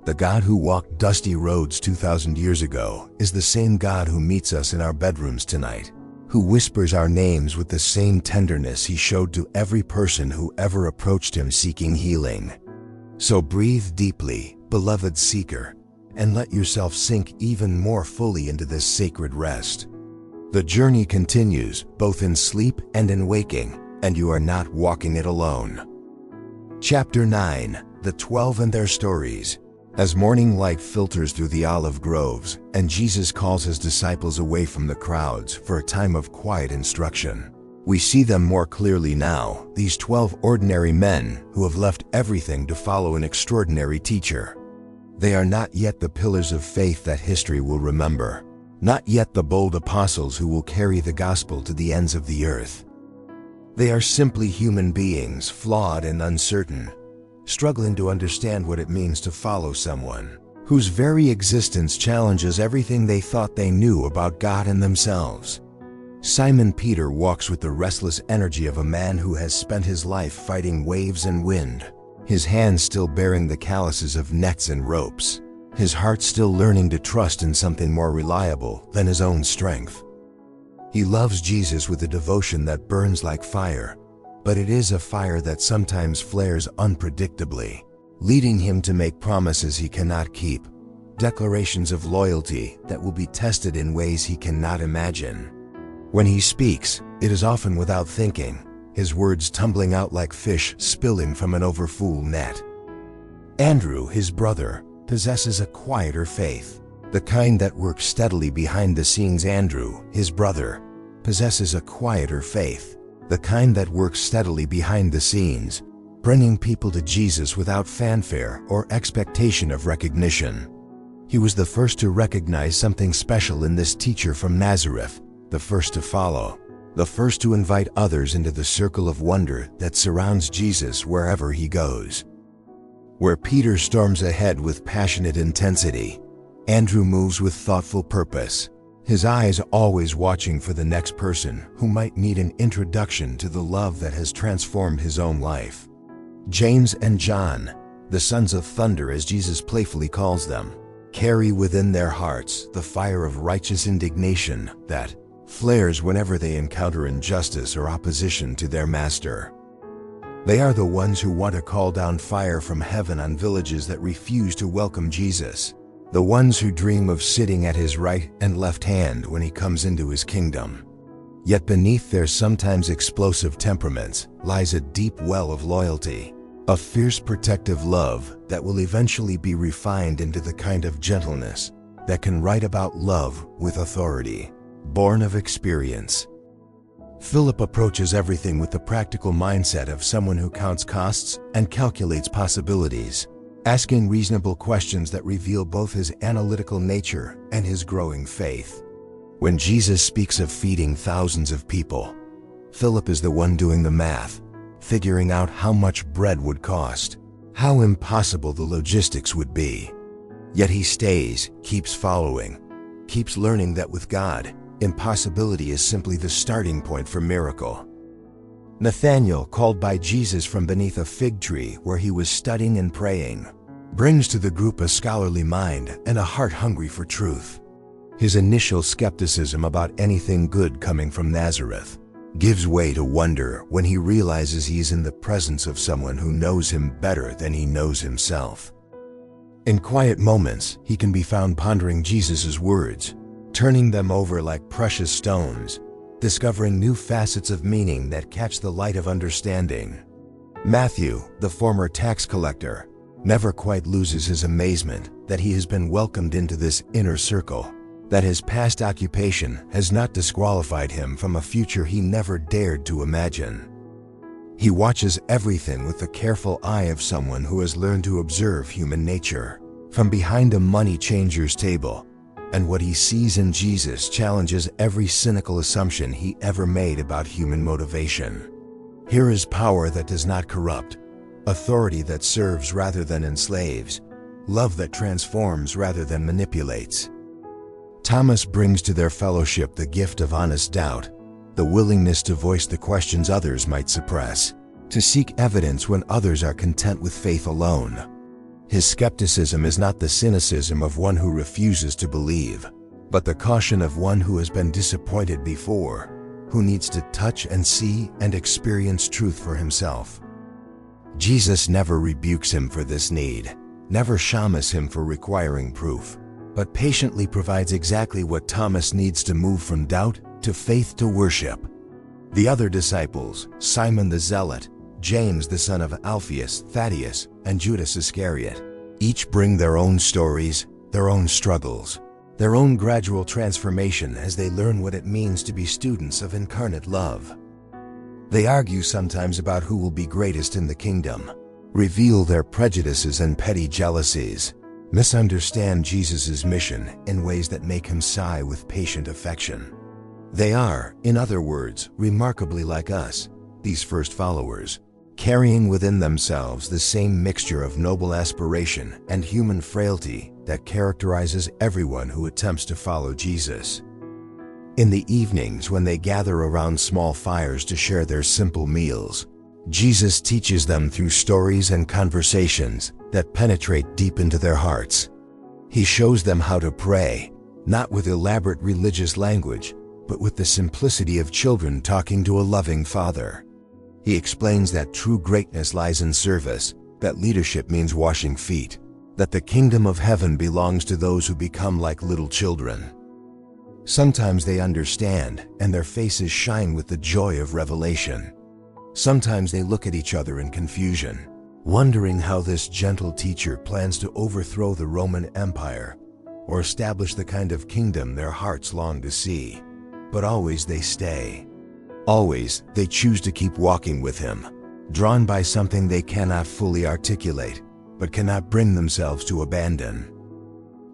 The God who walked dusty roads 2,000 years ago is the same God who meets us in our bedrooms tonight, who whispers our names with the same tenderness he showed to every person who ever approached him seeking healing. So breathe deeply, beloved seeker, and let yourself sink even more fully into this sacred rest. The journey continues, both in sleep and in waking, and you are not walking it alone. Chapter 9, The 12 and Their Stories. As morning light filters through the olive groves, and Jesus calls his disciples away from the crowds for a time of quiet instruction, we see them more clearly now, these 12 ordinary men who have left everything to follow an extraordinary teacher. They are not yet the pillars of faith that history will remember, not yet the bold apostles who will carry the gospel to the ends of the earth. They are simply human beings, flawed and uncertain, struggling to understand what it means to follow someone whose very existence challenges everything they thought they knew about God and themselves. Simon Peter walks with the restless energy of a man who has spent his life fighting waves and wind, his hands still bearing the calluses of nets and ropes, his heart still learning to trust in something more reliable than his own strength. He loves Jesus with a devotion that burns like fire, but it is a fire that sometimes flares unpredictably, leading him to make promises he cannot keep, declarations of loyalty that will be tested in ways he cannot imagine. When he speaks, it is often without thinking, his words tumbling out like fish spilling from an overfull net. Andrew, his brother, possesses a quieter faith, the kind that works steadily behind the scenes. Andrew, his brother, possesses a quieter faith, the kind that works steadily behind the scenes, bringing people to Jesus without fanfare or expectation of recognition. He was the first to recognize something special in this teacher from Nazareth, the first to follow, the first to invite others into the circle of wonder that surrounds Jesus wherever he goes. Where Peter storms ahead with passionate intensity, Andrew moves with thoughtful purpose, his eyes always watching for the next person who might need an introduction to the love that has transformed his own life. James and John, the sons of thunder as Jesus playfully calls them, carry within their hearts the fire of righteous indignation that flares whenever they encounter injustice or opposition to their master. They are the ones who want to call down fire from heaven on villages that refuse to welcome Jesus, the ones who dream of sitting at his right and left hand when he comes into his kingdom. Yet beneath their sometimes explosive temperaments lies a deep well of loyalty, a fierce protective love that will eventually be refined into the kind of gentleness that can write about love with authority, born of experience. Philip approaches everything with the practical mindset of someone who counts costs and calculates possibilities, asking reasonable questions that reveal both his analytical nature and his growing faith. When Jesus speaks of feeding thousands of people, Philip is the one doing the math, figuring out how much bread would cost, how impossible the logistics would be. Yet he stays, keeps following, keeps learning that with God, impossibility is simply the starting point for miracle. Nathanael, called by Jesus from beneath a fig tree where he was studying and praying, brings to the group a scholarly mind and a heart hungry for truth. His initial skepticism about anything good coming from Nazareth gives way to wonder when he realizes he is in the presence of someone who knows him better than he knows himself. In quiet moments, he can be found pondering Jesus' words, turning them over like precious stones, discovering new facets of meaning that catch the light of understanding. Matthew, the former tax collector, never quite loses his amazement that he has been welcomed into this inner circle, that his past occupation has not disqualified him from a future he never dared to imagine. He watches everything with the careful eye of someone who has learned to observe human nature from behind a money changer's table, and what he sees in Jesus challenges every cynical assumption he ever made about human motivation. Here is power that does not corrupt, authority that serves rather than enslaves, love that transforms rather than manipulates. Thomas brings to their fellowship the gift of honest doubt, the willingness to voice the questions others might suppress, to seek evidence when others are content with faith alone. His skepticism is not the cynicism of one who refuses to believe, but the caution of one who has been disappointed before, who needs to touch and see and experience truth for himself. Jesus never rebukes him for this need, never shames him for requiring proof, but patiently provides exactly what Thomas needs to move from doubt to faith to worship. The other disciples, Simon the Zealot, James the son of Alphaeus, Thaddeus, and Judas Iscariot, each bring their own stories, their own struggles, their own gradual transformation as they learn what it means to be students of incarnate love. They argue sometimes about who will be greatest in the kingdom, reveal their prejudices and petty jealousies, misunderstand Jesus' mission in ways that make him sigh with patient affection. They are, in other words, remarkably like us, these first followers, carrying within themselves the same mixture of noble aspiration and human frailty that characterizes everyone who attempts to follow Jesus. In the evenings when they gather around small fires to share their simple meals, Jesus teaches them through stories and conversations that penetrate deep into their hearts. He shows them how to pray, not with elaborate religious language, but with the simplicity of children talking to a loving Father. He explains that true greatness lies in service, that leadership means washing feet, that the kingdom of heaven belongs to those who become like little children. Sometimes they understand, and their faces shine with the joy of revelation. Sometimes they look at each other in confusion, wondering how this gentle teacher plans to overthrow the Roman Empire or establish the kind of kingdom their hearts long to see. But always they stay. Always they choose to keep walking with him, drawn by something they cannot fully articulate, but cannot bring themselves to abandon.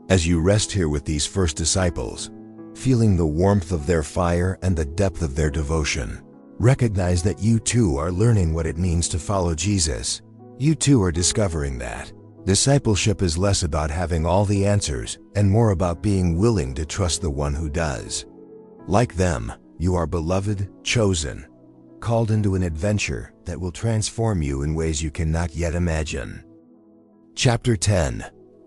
As you rest here with these first disciples, feeling the warmth of their fire and the depth of their devotion, recognize that you too are learning what it means to follow Jesus. You too are discovering that discipleship is less about having all the answers and more about being willing to trust the one who does. Like them, you are beloved, chosen, called into an adventure that will transform you in ways you cannot yet imagine. Chapter 10.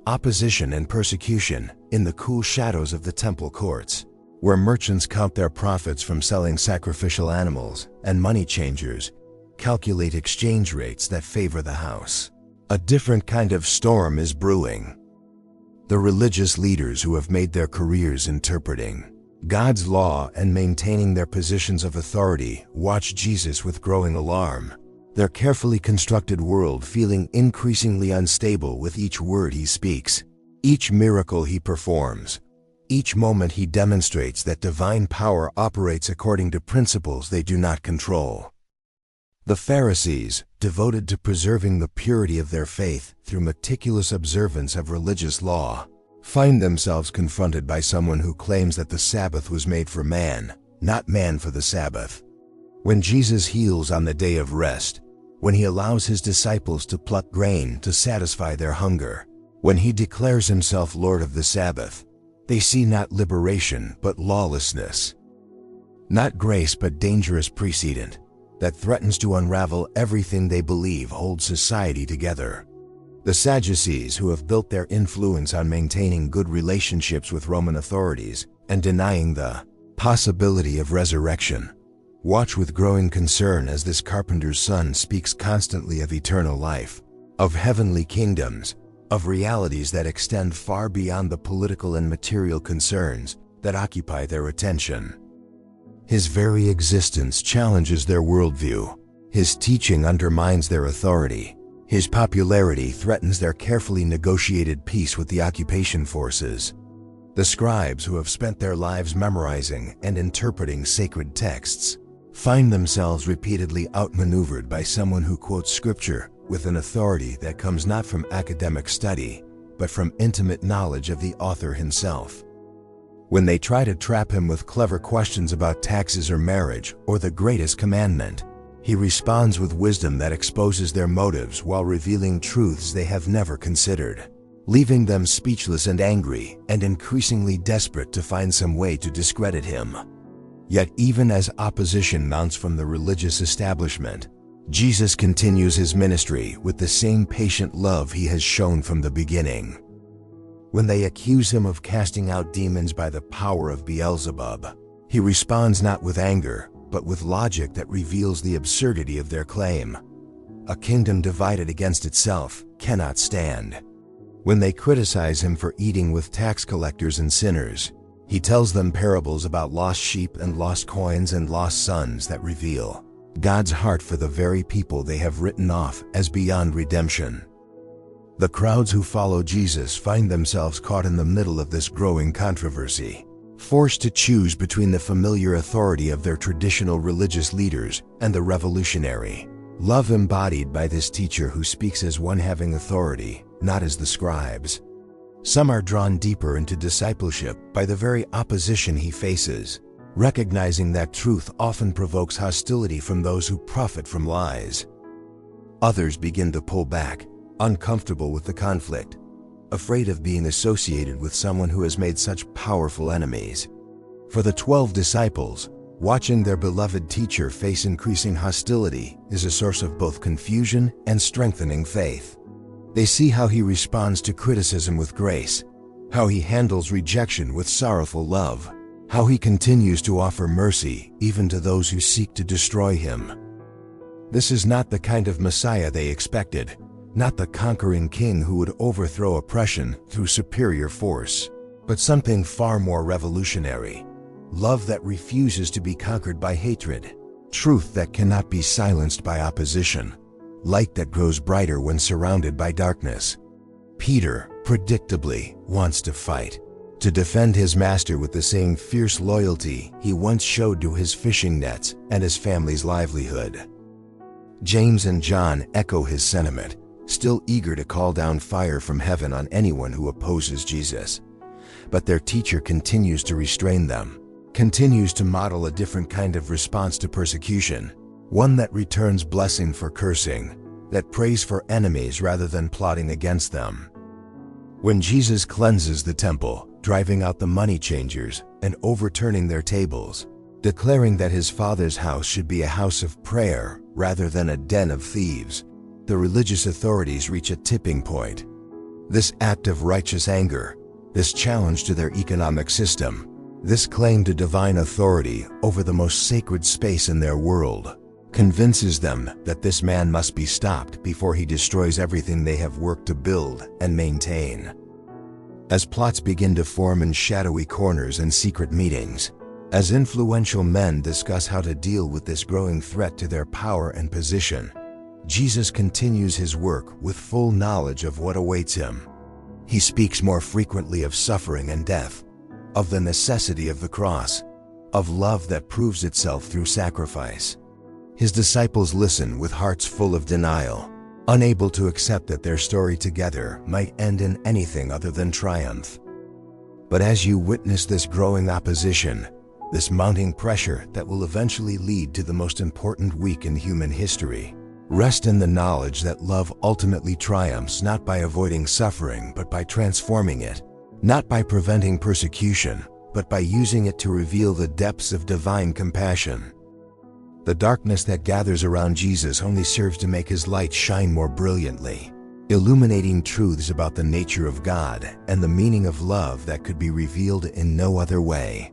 Opposition and persecution in the cool shadows of the temple courts, where merchants count their profits from selling sacrificial animals and money changers calculate exchange rates that favor the house. A different kind of storm is brewing. The religious leaders who have made their careers interpreting God's law and maintaining their positions of authority watch Jesus with growing alarm, their carefully constructed world feeling increasingly unstable with each word he speaks, each miracle he performs, each moment he demonstrates that divine power operates according to principles they do not control. The Pharisees, devoted to preserving the purity of their faith through meticulous observance of religious law, find themselves confronted by someone who claims that the Sabbath was made for man, not man for the Sabbath. When Jesus heals on the day of rest, when he allows his disciples to pluck grain to satisfy their hunger, when he declares himself Lord of the Sabbath, they see not liberation but lawlessness. Not grace but dangerous precedent that threatens to unravel everything they believe holds society together. The Sadducees, who have built their influence on maintaining good relationships with Roman authorities and denying the possibility of resurrection, watch with growing concern as this carpenter's son speaks constantly of eternal life, of heavenly kingdoms, of realities that extend far beyond the political and material concerns that occupy their attention. His very existence challenges their worldview. His teaching undermines their authority. His popularity threatens their carefully negotiated peace with the occupation forces. The scribes who have spent their lives memorizing and interpreting sacred texts find themselves repeatedly outmaneuvered by someone who quotes scripture with an authority that comes not from academic study, but from intimate knowledge of the author himself. When they try to trap him with clever questions about taxes or marriage or the greatest commandment, he responds with wisdom that exposes their motives while revealing truths they have never considered, leaving them speechless and angry and increasingly desperate to find some way to discredit him. Yet even as opposition mounts from the religious establishment, Jesus continues his ministry with the same patient love he has shown from the beginning. When they accuse him of casting out demons by the power of Beelzebub, he responds not with anger, but with logic that reveals the absurdity of their claim. A kingdom divided against itself cannot stand. When they criticize him for eating with tax collectors and sinners, he tells them parables about lost sheep and lost coins and lost sons that reveal God's heart for the very people they have written off as beyond redemption. The crowds who follow Jesus find themselves caught in the middle of this growing controversy, forced to choose between the familiar authority of their traditional religious leaders and the revolutionary love embodied by this teacher who speaks as one having authority, not as the scribes. Some are drawn deeper into discipleship by the very opposition he faces, recognizing that truth often provokes hostility from those who profit from lies. Others begin to pull back, uncomfortable with the conflict, afraid of being associated with someone who has made such powerful enemies. For the 12 disciples, watching their beloved teacher face increasing hostility is a source of both confusion and strengthening faith. They see how he responds to criticism with grace, how he handles rejection with sorrowful love, how he continues to offer mercy even to those who seek to destroy him. This is not the kind of Messiah they expected, not the conquering king who would overthrow oppression through superior force, but something far more revolutionary. Love that refuses to be conquered by hatred, truth that cannot be silenced by opposition, light that grows brighter when surrounded by darkness. Peter, predictably, wants to fight, to defend his master with the same fierce loyalty he once showed to his fishing nets and his family's livelihood. James and John echo his sentiment, still eager to call down fire from heaven on anyone who opposes Jesus. But their teacher continues to restrain them, continues to model a different kind of response to persecution, one that returns blessing for cursing, that prays for enemies rather than plotting against them. When Jesus cleanses the temple, driving out the money changers and overturning their tables, declaring that his Father's house should be a house of prayer rather than a den of thieves, the religious authorities reach a tipping point. This act of righteous anger, this challenge to their economic system, this claim to divine authority over the most sacred space in their world, convinces them that this man must be stopped before he destroys everything they have worked to build and maintain. As plots begin to form in shadowy corners and secret meetings, as influential men discuss how to deal with this growing threat to their power and position, Jesus continues his work with full knowledge of what awaits him. He speaks more frequently of suffering and death, of the necessity of the cross, of love that proves itself through sacrifice. His disciples listen with hearts full of denial, unable to accept that their story together might end in anything other than triumph. But as you witness this growing opposition, this mounting pressure that will eventually lead to the most important week in human history, rest in the knowledge that love ultimately triumphs not by avoiding suffering but by transforming it, not by preventing persecution, but by using it to reveal the depths of divine compassion. The darkness that gathers around Jesus only serves to make his light shine more brilliantly, illuminating truths about the nature of God and the meaning of love that could be revealed in no other way.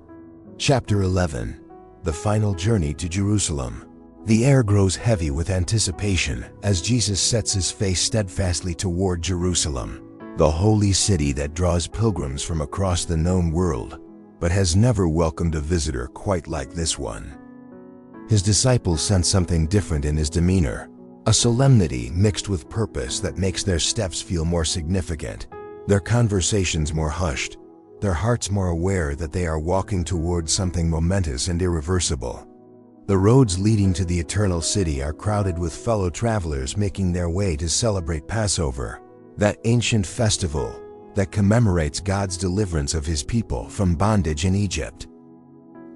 Chapter 11. The Final Journey to Jerusalem. The air grows heavy with anticipation as Jesus sets his face steadfastly toward Jerusalem, the holy city that draws pilgrims from across the known world. but has never welcomed a visitor quite like this one. His disciples sense something different in his demeanor, a solemnity mixed with purpose that makes their steps feel more significant, their conversations more hushed, their hearts more aware that they are walking towards something momentous and irreversible. The roads leading to the eternal city are crowded with fellow travelers making their way to celebrate Passover, that ancient festival that commemorates God's deliverance of his people from bondage in Egypt.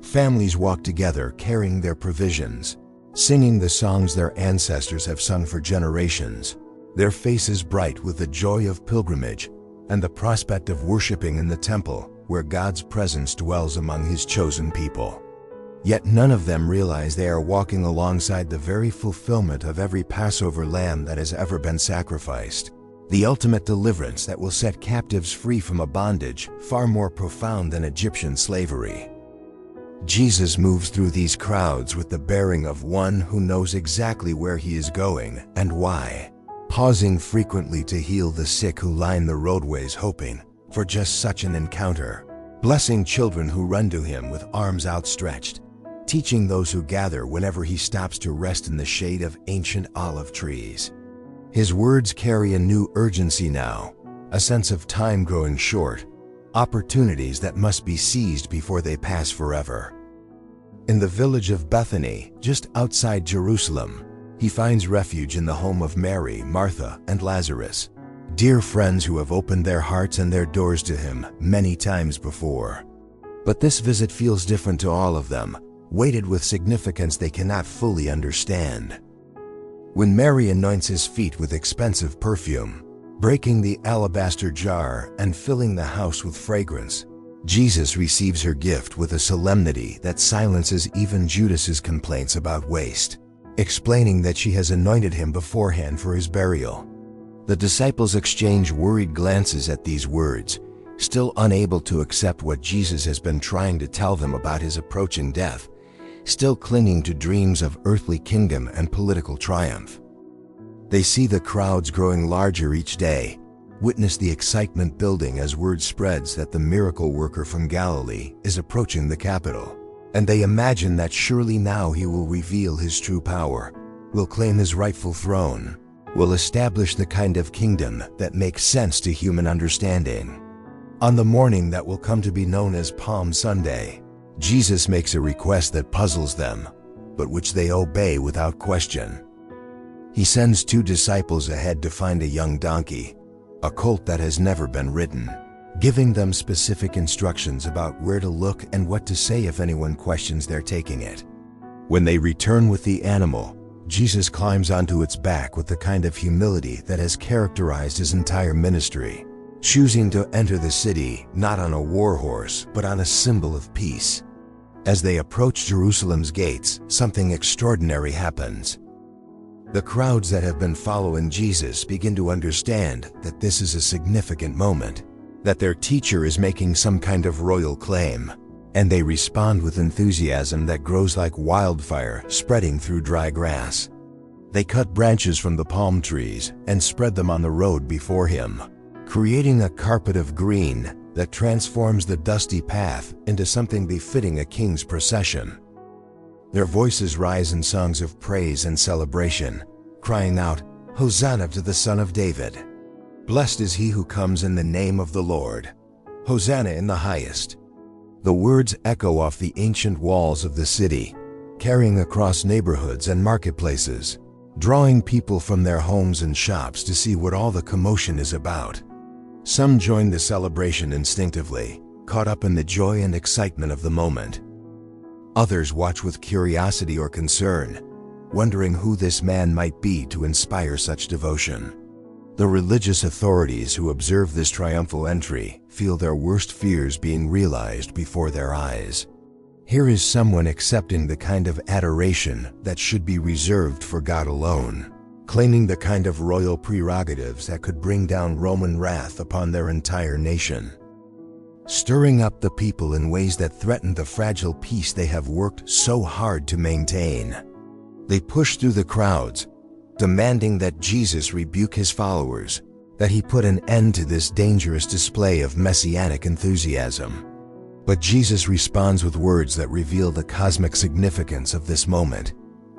Families walk together carrying their provisions, singing the songs their ancestors have sung for generations, their faces bright with the joy of pilgrimage and the prospect of worshiping in the temple where God's presence dwells among his chosen people. Yet none of them realize they are walking alongside the very fulfillment of every Passover lamb that has ever been sacrificed, the ultimate deliverance that will set captives free from a bondage far more profound than Egyptian slavery. Jesus moves through these crowds with the bearing of one who knows exactly where he is going and why, pausing frequently to heal the sick who line the roadways hoping for just such an encounter, blessing children who run to him with arms outstretched, teaching those who gather whenever he stops to rest in the shade of ancient olive trees. His words carry a new urgency now, a sense of time growing short, opportunities that must be seized before they pass forever. In the village of Bethany, just outside Jerusalem, he finds refuge in the home of Mary, Martha, and Lazarus, dear friends who have opened their hearts and their doors to him many times before. But this visit feels different to all of them, weighted with significance they cannot fully understand. When Mary anoints his feet with expensive perfume, breaking the alabaster jar and filling the house with fragrance, Jesus receives her gift with a solemnity that silences even Judas's complaints about waste, explaining that she has anointed him beforehand for his burial. The disciples exchange worried glances at these words, still unable to accept what Jesus has been trying to tell them about his approaching death, still clinging to dreams of earthly kingdom and political triumph. They see the crowds growing larger each day, witness the excitement building as word spreads that the miracle worker from Galilee is approaching the capital, and they imagine that surely now he will reveal his true power, will claim his rightful throne, will establish the kind of kingdom that makes sense to human understanding. On the morning that will come to be known as Palm Sunday, Jesus makes a request that puzzles them, but which they obey without question. He sends 2 disciples ahead to find a young donkey, a colt that has never been ridden, giving them specific instructions about where to look and what to say if anyone questions their taking it. When they return with the animal, Jesus climbs onto its back with the kind of humility that has characterized his entire ministry, choosing to enter the city not on a war horse but on a symbol of peace. As they approach Jerusalem's gates, something extraordinary happens. The crowds that have been following Jesus begin to understand that this is a significant moment, that their teacher is making some kind of royal claim, and they respond with enthusiasm that grows like wildfire spreading through dry grass. They cut branches from the palm trees and spread them on the road before him, creating a carpet of green that transforms the dusty path into something befitting a king's procession. Their voices rise in songs of praise and celebration, crying out, "Hosanna to the Son of David! Blessed is he who comes in the name of the Lord! Hosanna in the highest!" The words echo off the ancient walls of the city, carrying across neighborhoods and marketplaces, drawing people from their homes and shops to see what all the commotion is about. Some join the celebration instinctively, caught up in the joy and excitement of the moment. Others watch with curiosity or concern, wondering who this man might be to inspire such devotion. The religious authorities who observe this triumphal entry feel their worst fears being realized before their eyes. Here is someone accepting the kind of adoration that should be reserved for God alone, claiming the kind of royal prerogatives that could bring down Roman wrath upon their entire nation, stirring up the people in ways that threaten the fragile peace they have worked so hard to maintain. They push through the crowds, demanding that Jesus rebuke his followers, that he put an end to this dangerous display of messianic enthusiasm. But Jesus responds with words that reveal the cosmic significance of this moment.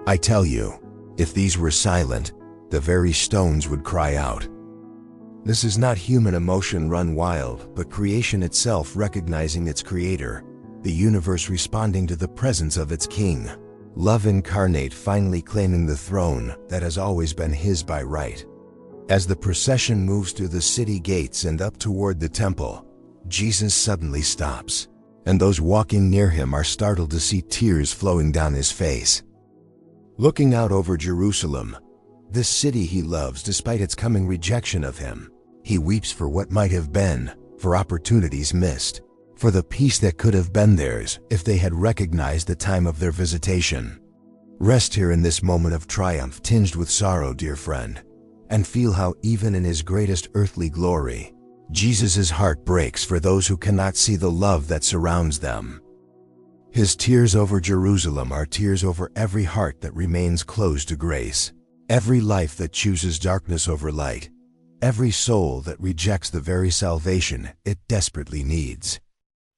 I tell you, if these were silent, the very stones would cry out. This is not human emotion run wild, but creation itself recognizing its creator, the universe responding to the presence of its king, love incarnate finally claiming the throne that has always been his by right. As the procession moves through the city gates and up toward the temple, Jesus suddenly stops, and those walking near him are startled to see tears flowing down his face. Looking out over Jerusalem, this city he loves despite its coming rejection of him, he weeps for what might have been, for opportunities missed, for the peace that could have been theirs if they had recognized the time of their visitation. Rest here in this moment of triumph tinged with sorrow, dear friend, and feel how even in his greatest earthly glory, Jesus' heart breaks for those who cannot see the love that surrounds them. His tears over Jerusalem are tears over every heart that remains closed to grace, every life that chooses darkness over light, every soul that rejects the very salvation it desperately needs.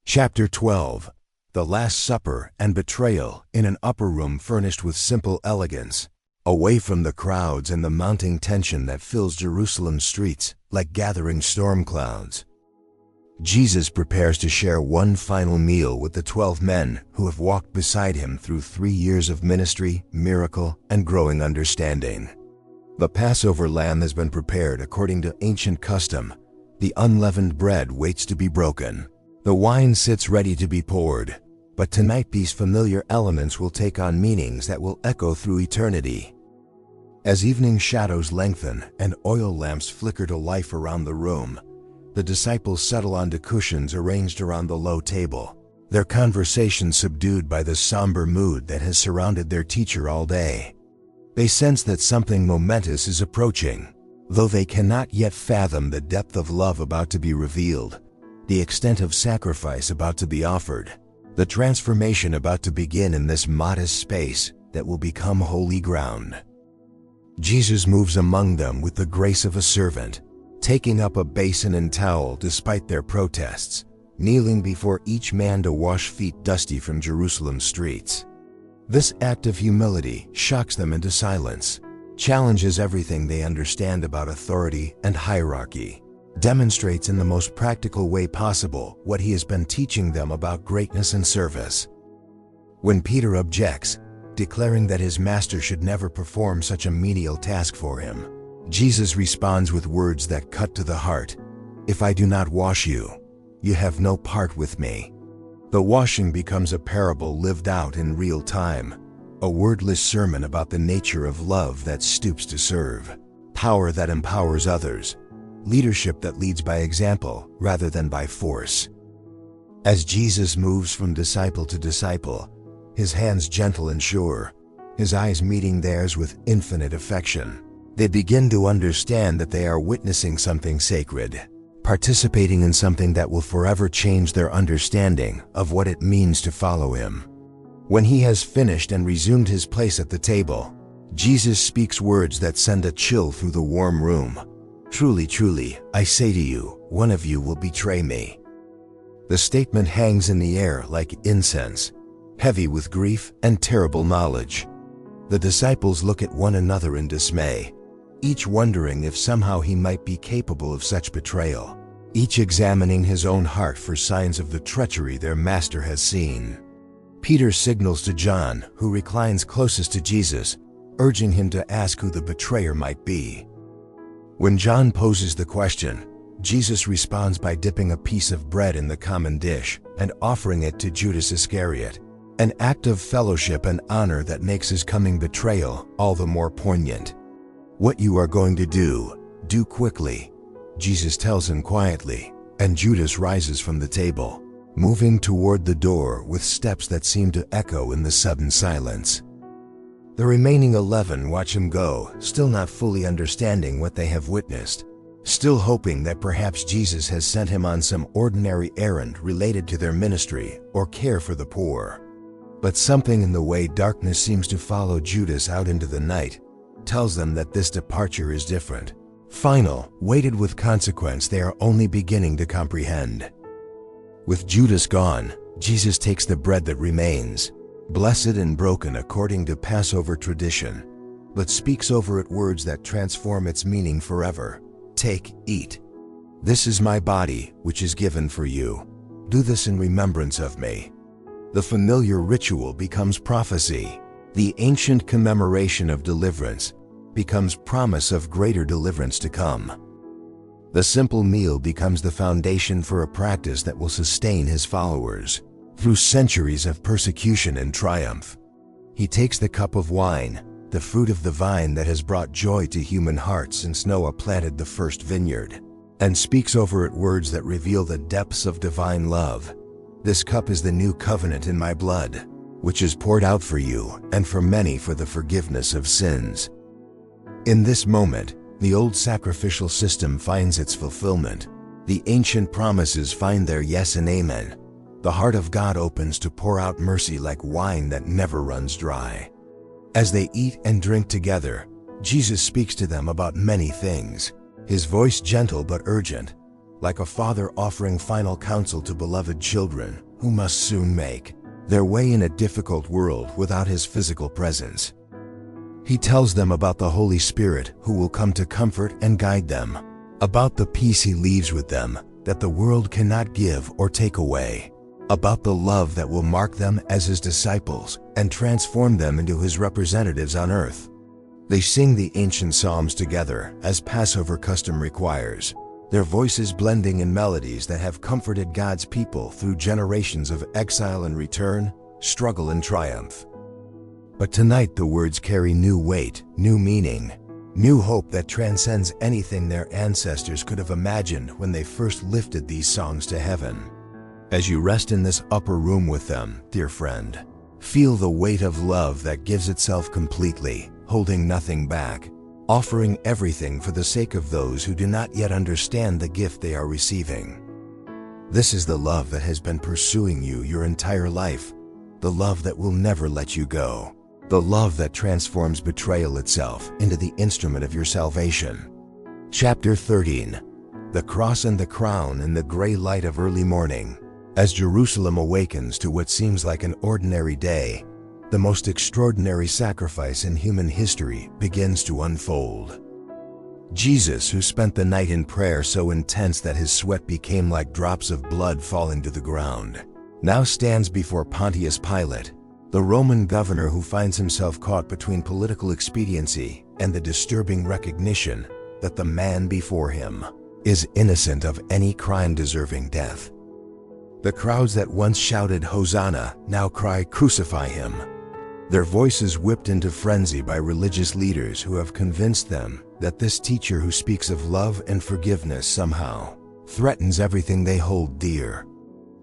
Chapter 12. The Last Supper and Betrayal in an upper room furnished with simple elegance, away from the crowds and the mounting tension that fills Jerusalem's streets like gathering storm clouds. Jesus prepares to share one final meal with the 12 men who have walked beside him through 3 years of ministry, miracle, and growing understanding. The Passover lamb has been prepared according to ancient custom. The unleavened bread waits to be broken. The wine sits ready to be poured. But tonight these familiar elements will take on meanings that will echo through eternity. As evening shadows lengthen and oil lamps flicker to life around the room, the disciples settle onto cushions arranged around the low table, their conversation subdued by the somber mood that has surrounded their teacher all day. They sense that something momentous is approaching, though they cannot yet fathom the depth of love about to be revealed, the extent of sacrifice about to be offered, the transformation about to begin in this modest space that will become holy ground. Jesus moves among them with the grace of a servant, taking up a basin and towel despite their protests, kneeling before each man to wash feet dusty from Jerusalem's streets. This act of humility shocks them into silence, challenges everything they understand about authority and hierarchy, demonstrates in the most practical way possible what he has been teaching them about greatness and service. When Peter objects, declaring that his master should never perform such a menial task for him, Jesus responds with words that cut to the heart. If I do not wash you, you have no part with me. The washing becomes a parable lived out in real time, a wordless sermon about the nature of love that stoops to serve, power that empowers others, leadership that leads by example rather than by force. As Jesus moves from disciple to disciple, his hands gentle and sure, his eyes meeting theirs with infinite affection, they begin to understand that they are witnessing something sacred, participating in something that will forever change their understanding of what it means to follow him. When he has finished and resumed his place at the table, Jesus speaks words that send a chill through the warm room. Truly, truly, I say to you, one of you will betray me. The statement hangs in the air like incense, heavy with grief and terrible knowledge. The disciples look at one another in dismay, each wondering if somehow he might be capable of such betrayal, each examining his own heart for signs of the treachery their master has seen. Peter signals to John, who reclines closest to Jesus, urging him to ask who the betrayer might be. When John poses the question, Jesus responds by dipping a piece of bread in the common dish and offering it to Judas Iscariot, an act of fellowship and honor that makes his coming betrayal all the more poignant. What you are going to do quickly, Jesus tells him quietly, and Judas rises from the table, moving toward the door with steps that seem to echo in the sudden silence. The remaining 11 watch him go, still not fully understanding what they have witnessed, still hoping that perhaps Jesus has sent him on some ordinary errand related to their ministry or care for the poor. But something in the way darkness seems to follow Judas out into the night tells them that this departure is different, final, weighted with consequence they are only beginning to comprehend. With Judas gone, Jesus takes the bread that remains, blessed and broken according to Passover tradition, but speaks over it words that transform its meaning forever. Take, eat. This is my body, which is given for you. Do this in remembrance of me. The familiar ritual becomes prophecy. The ancient commemoration of deliverance becomes promise of greater deliverance to come. The simple meal becomes the foundation for a practice that will sustain his followers through centuries of persecution and triumph. He takes the cup of wine, the fruit of the vine that has brought joy to human hearts since Noah planted the first vineyard, and speaks over it words that reveal the depths of divine love. This cup is the new covenant in my blood, which is poured out for you and for many for the forgiveness of sins. In this moment, the old sacrificial system finds its fulfillment. The ancient promises find their yes and amen. The heart of God opens to pour out mercy like wine that never runs dry. As they eat and drink together, Jesus speaks to them about many things, his voice gentle but urgent, like a father offering final counsel to beloved children who must soon make their way in a difficult world without his physical presence. He tells them about the Holy Spirit who will come to comfort and guide them, about the peace he leaves with them that the world cannot give or take away, about the love that will mark them as his disciples and transform them into his representatives on earth. They sing the ancient psalms together as Passover custom requires, their voices blending in melodies that have comforted God's people through generations of exile and return, struggle and triumph. But tonight the words carry new weight, new meaning, new hope that transcends anything their ancestors could have imagined when they first lifted these songs to heaven. As you rest in this upper room with them, dear friend, feel the weight of love that gives itself completely, holding nothing back, offering everything for the sake of those who do not yet understand the gift they are receiving. This is the love that has been pursuing you your entire life, the love that will never let you go, the love that transforms betrayal itself into the instrument of your salvation. Chapter 13. The Cross and the Crown in the gray light of early morning. As Jerusalem awakens to what seems like an ordinary day, the most extraordinary sacrifice in human history begins to unfold. Jesus, who spent the night in prayer so intense that his sweat became like drops of blood falling to the ground, now stands before Pontius Pilate, the Roman governor who finds himself caught between political expediency and the disturbing recognition that the man before him is innocent of any crime deserving death. The crowds that once shouted Hosanna now cry crucify him, their voices whipped into frenzy by religious leaders who have convinced them that this teacher who speaks of love and forgiveness somehow threatens everything they hold dear.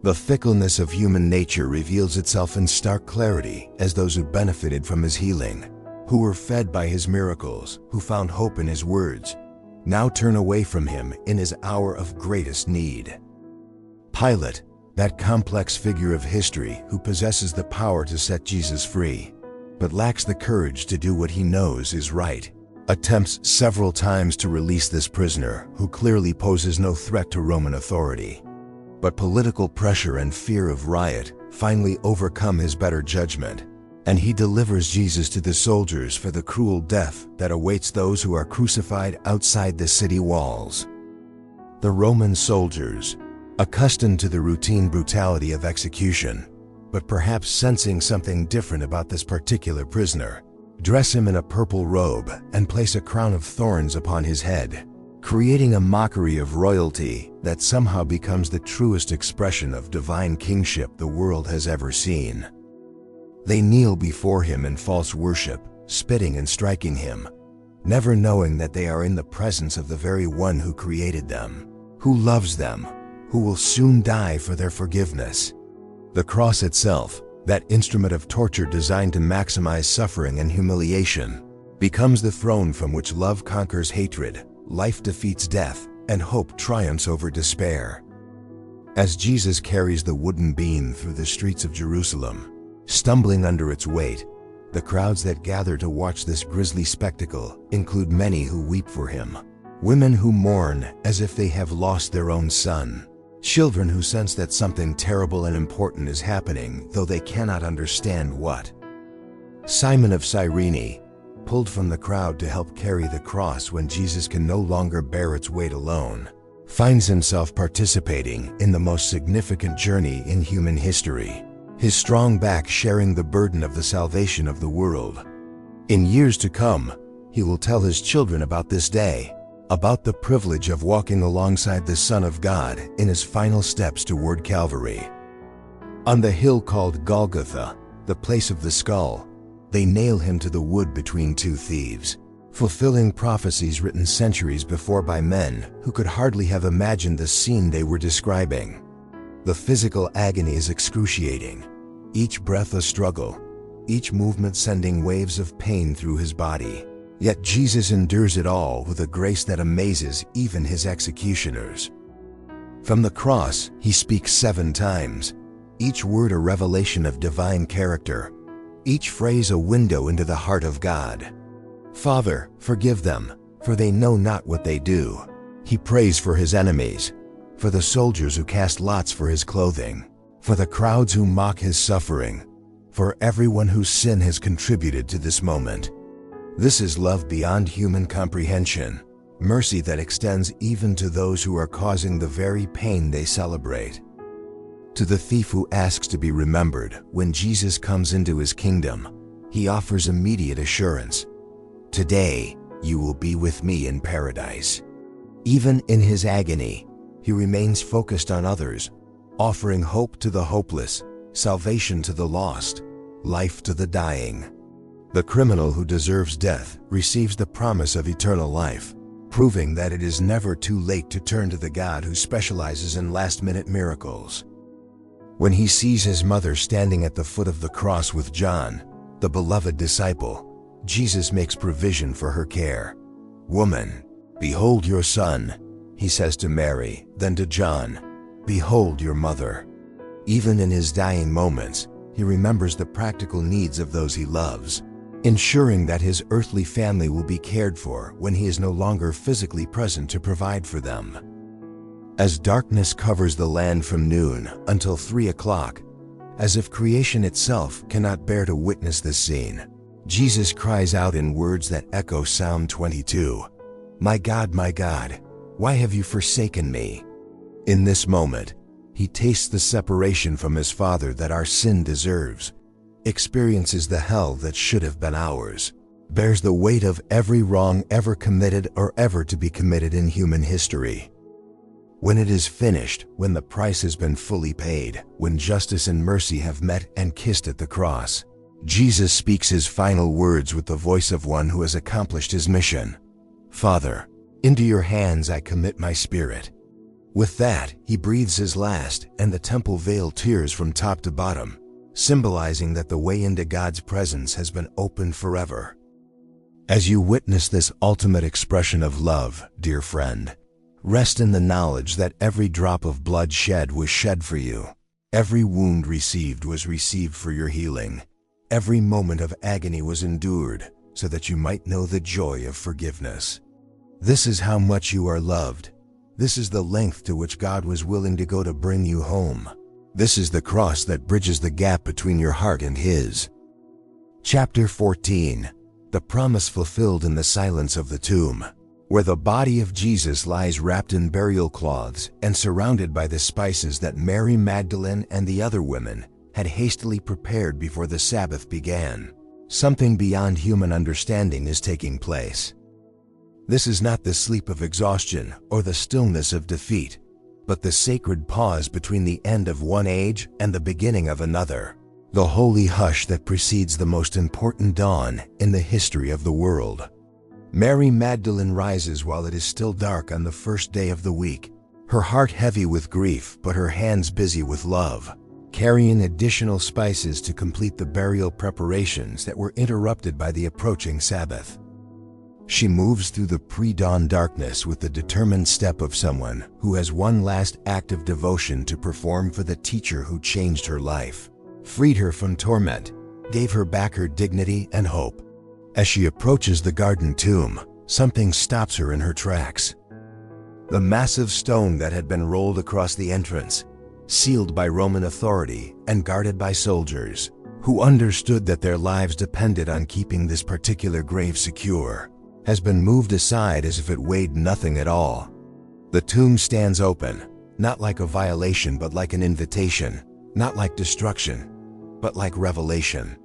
The fickleness of human nature reveals itself in stark clarity as those who benefited from his healing, who were fed by his miracles, who found hope in his words, now turn away from him in his hour of greatest need. Pilate, that complex figure of history who possesses the power to set Jesus free, but lacks the courage to do what he knows is right, attempts several times to release this prisoner who clearly poses no threat to Roman authority. But political pressure and fear of riot finally overcome his better judgment, and he delivers Jesus to the soldiers for the cruel death that awaits those who are crucified outside the city walls. The Roman soldiers, accustomed to the routine brutality of execution, but perhaps sensing something different about this particular prisoner, dress him in a purple robe and place a crown of thorns upon his head, creating a mockery of royalty that somehow becomes the truest expression of divine kingship the world has ever seen. They kneel before him in false worship, spitting and striking him, never knowing that they are in the presence of the very one who created them, who loves them, who will soon die for their forgiveness. The cross itself, that instrument of torture designed to maximize suffering and humiliation, becomes the throne from which love conquers hatred, life defeats death, and hope triumphs over despair. As Jesus carries the wooden beam through the streets of Jerusalem, stumbling under its weight, the crowds that gather to watch this grisly spectacle include many who weep for him, women who mourn as if they have lost their own son, Children who sense that something terrible and important is happening, though they cannot understand what. Simon of Cyrene, pulled from the crowd to help carry the cross when Jesus can no longer bear its weight alone, finds himself participating in the most significant journey in human history, his strong back sharing the burden of the salvation of the world. In years to come, he will tell his children about this day, about the privilege of walking alongside the Son of God in his final steps toward Calvary. On the hill called Golgotha, the place of the skull, they nail him to the wood between two thieves, fulfilling prophecies written centuries before by men who could hardly have imagined the scene they were describing. The physical agony is excruciating, each breath a struggle, each movement sending waves of pain through his body. Yet Jesus endures it all with a grace that amazes even his executioners. From the cross, he speaks 7 times, each word a revelation of divine character, each phrase a window into the heart of God. Father, forgive them, for they know not what they do. He prays for his enemies, for the soldiers who cast lots for his clothing, for the crowds who mock his suffering, for everyone whose sin has contributed to this moment. This is love beyond human comprehension, mercy that extends even to those who are causing the very pain they celebrate. To the thief who asks to be remembered when Jesus comes into his kingdom, he offers immediate assurance. Today, you will be with me in paradise. Even in his agony, he remains focused on others, offering hope to the hopeless, salvation to the lost, life to the dying. The criminal who deserves death receives the promise of eternal life, proving that it is never too late to turn to the God who specializes in last-minute miracles. When he sees his mother standing at the foot of the cross with John, the beloved disciple, Jesus makes provision for her care. "Woman, behold your son," he says to Mary, then to John, "Behold your mother." Even in his dying moments, he remembers the practical needs of those he loves, ensuring that his earthly family will be cared for when he is no longer physically present to provide for them. As darkness covers the land from noon until 3 o'clock, as if creation itself cannot bear to witness this scene, Jesus cries out in words that echo Psalm 22, my God, why have you forsaken me?" In this moment, he tastes the separation from his Father that our sin deserves, experiences the hell that should have been ours, bears the weight of every wrong ever committed or ever to be committed in human history. When it is finished, when the price has been fully paid, when justice and mercy have met and kissed at the cross, Jesus speaks his final words with the voice of one who has accomplished his mission. "Father, into your hands I commit my spirit." With that, he breathes his last, and the temple veil tears from top to bottom, symbolizing that the way into God's presence has been opened forever. As you witness this ultimate expression of love, dear friend, rest in the knowledge that every drop of blood shed was shed for you. Every wound received was received for your healing. Every moment of agony was endured so that you might know the joy of forgiveness. This is how much you are loved. This is the length to which God was willing to go to bring you home. This is the cross that bridges the gap between your heart and his. Chapter 14. The promise fulfilled in the silence of the tomb, where the body of Jesus lies wrapped in burial cloths and surrounded by the spices that Mary Magdalene and the other women had hastily prepared before the Sabbath began. Something beyond human understanding is taking place. This is not the sleep of exhaustion or the stillness of defeat, but the sacred pause between the end of one age and the beginning of another, the holy hush that precedes the most important dawn in the history of the world. Mary Magdalene rises while it is still dark on the first day of the week, her heart heavy with grief but her hands busy with love, carrying additional spices to complete the burial preparations that were interrupted by the approaching Sabbath. She moves through the pre-dawn darkness with the determined step of someone who has one last act of devotion to perform for the teacher who changed her life, freed her from torment, gave her back her dignity and hope. As she approaches the garden tomb, something stops her in her tracks. the massive stone that had been rolled across the entrance, sealed by Roman authority and guarded by soldiers, who understood that their lives depended on keeping this particular grave secure, has been moved aside as if it weighed nothing at all. The tomb stands open, not like a violation but like an invitation, not like destruction, but like revelation.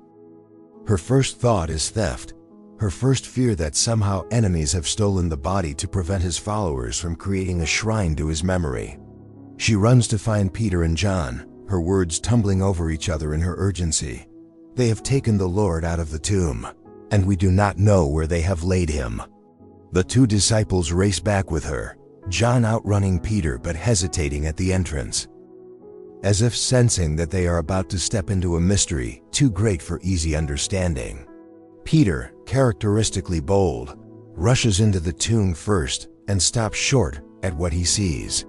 Her first thought is theft, her first fear that somehow enemies have stolen the body to prevent his followers from creating a shrine to his memory. She runs to find Peter and John, her words tumbling over each other in her urgency. They have taken the Lord out of the tomb, and we do not know where they have laid him. The two disciples race back with her, John outrunning Peter but hesitating at the entrance, as if sensing that they are about to step into a mystery too great for easy understanding. Peter, characteristically bold, rushes into the tomb first and stops short at what he sees.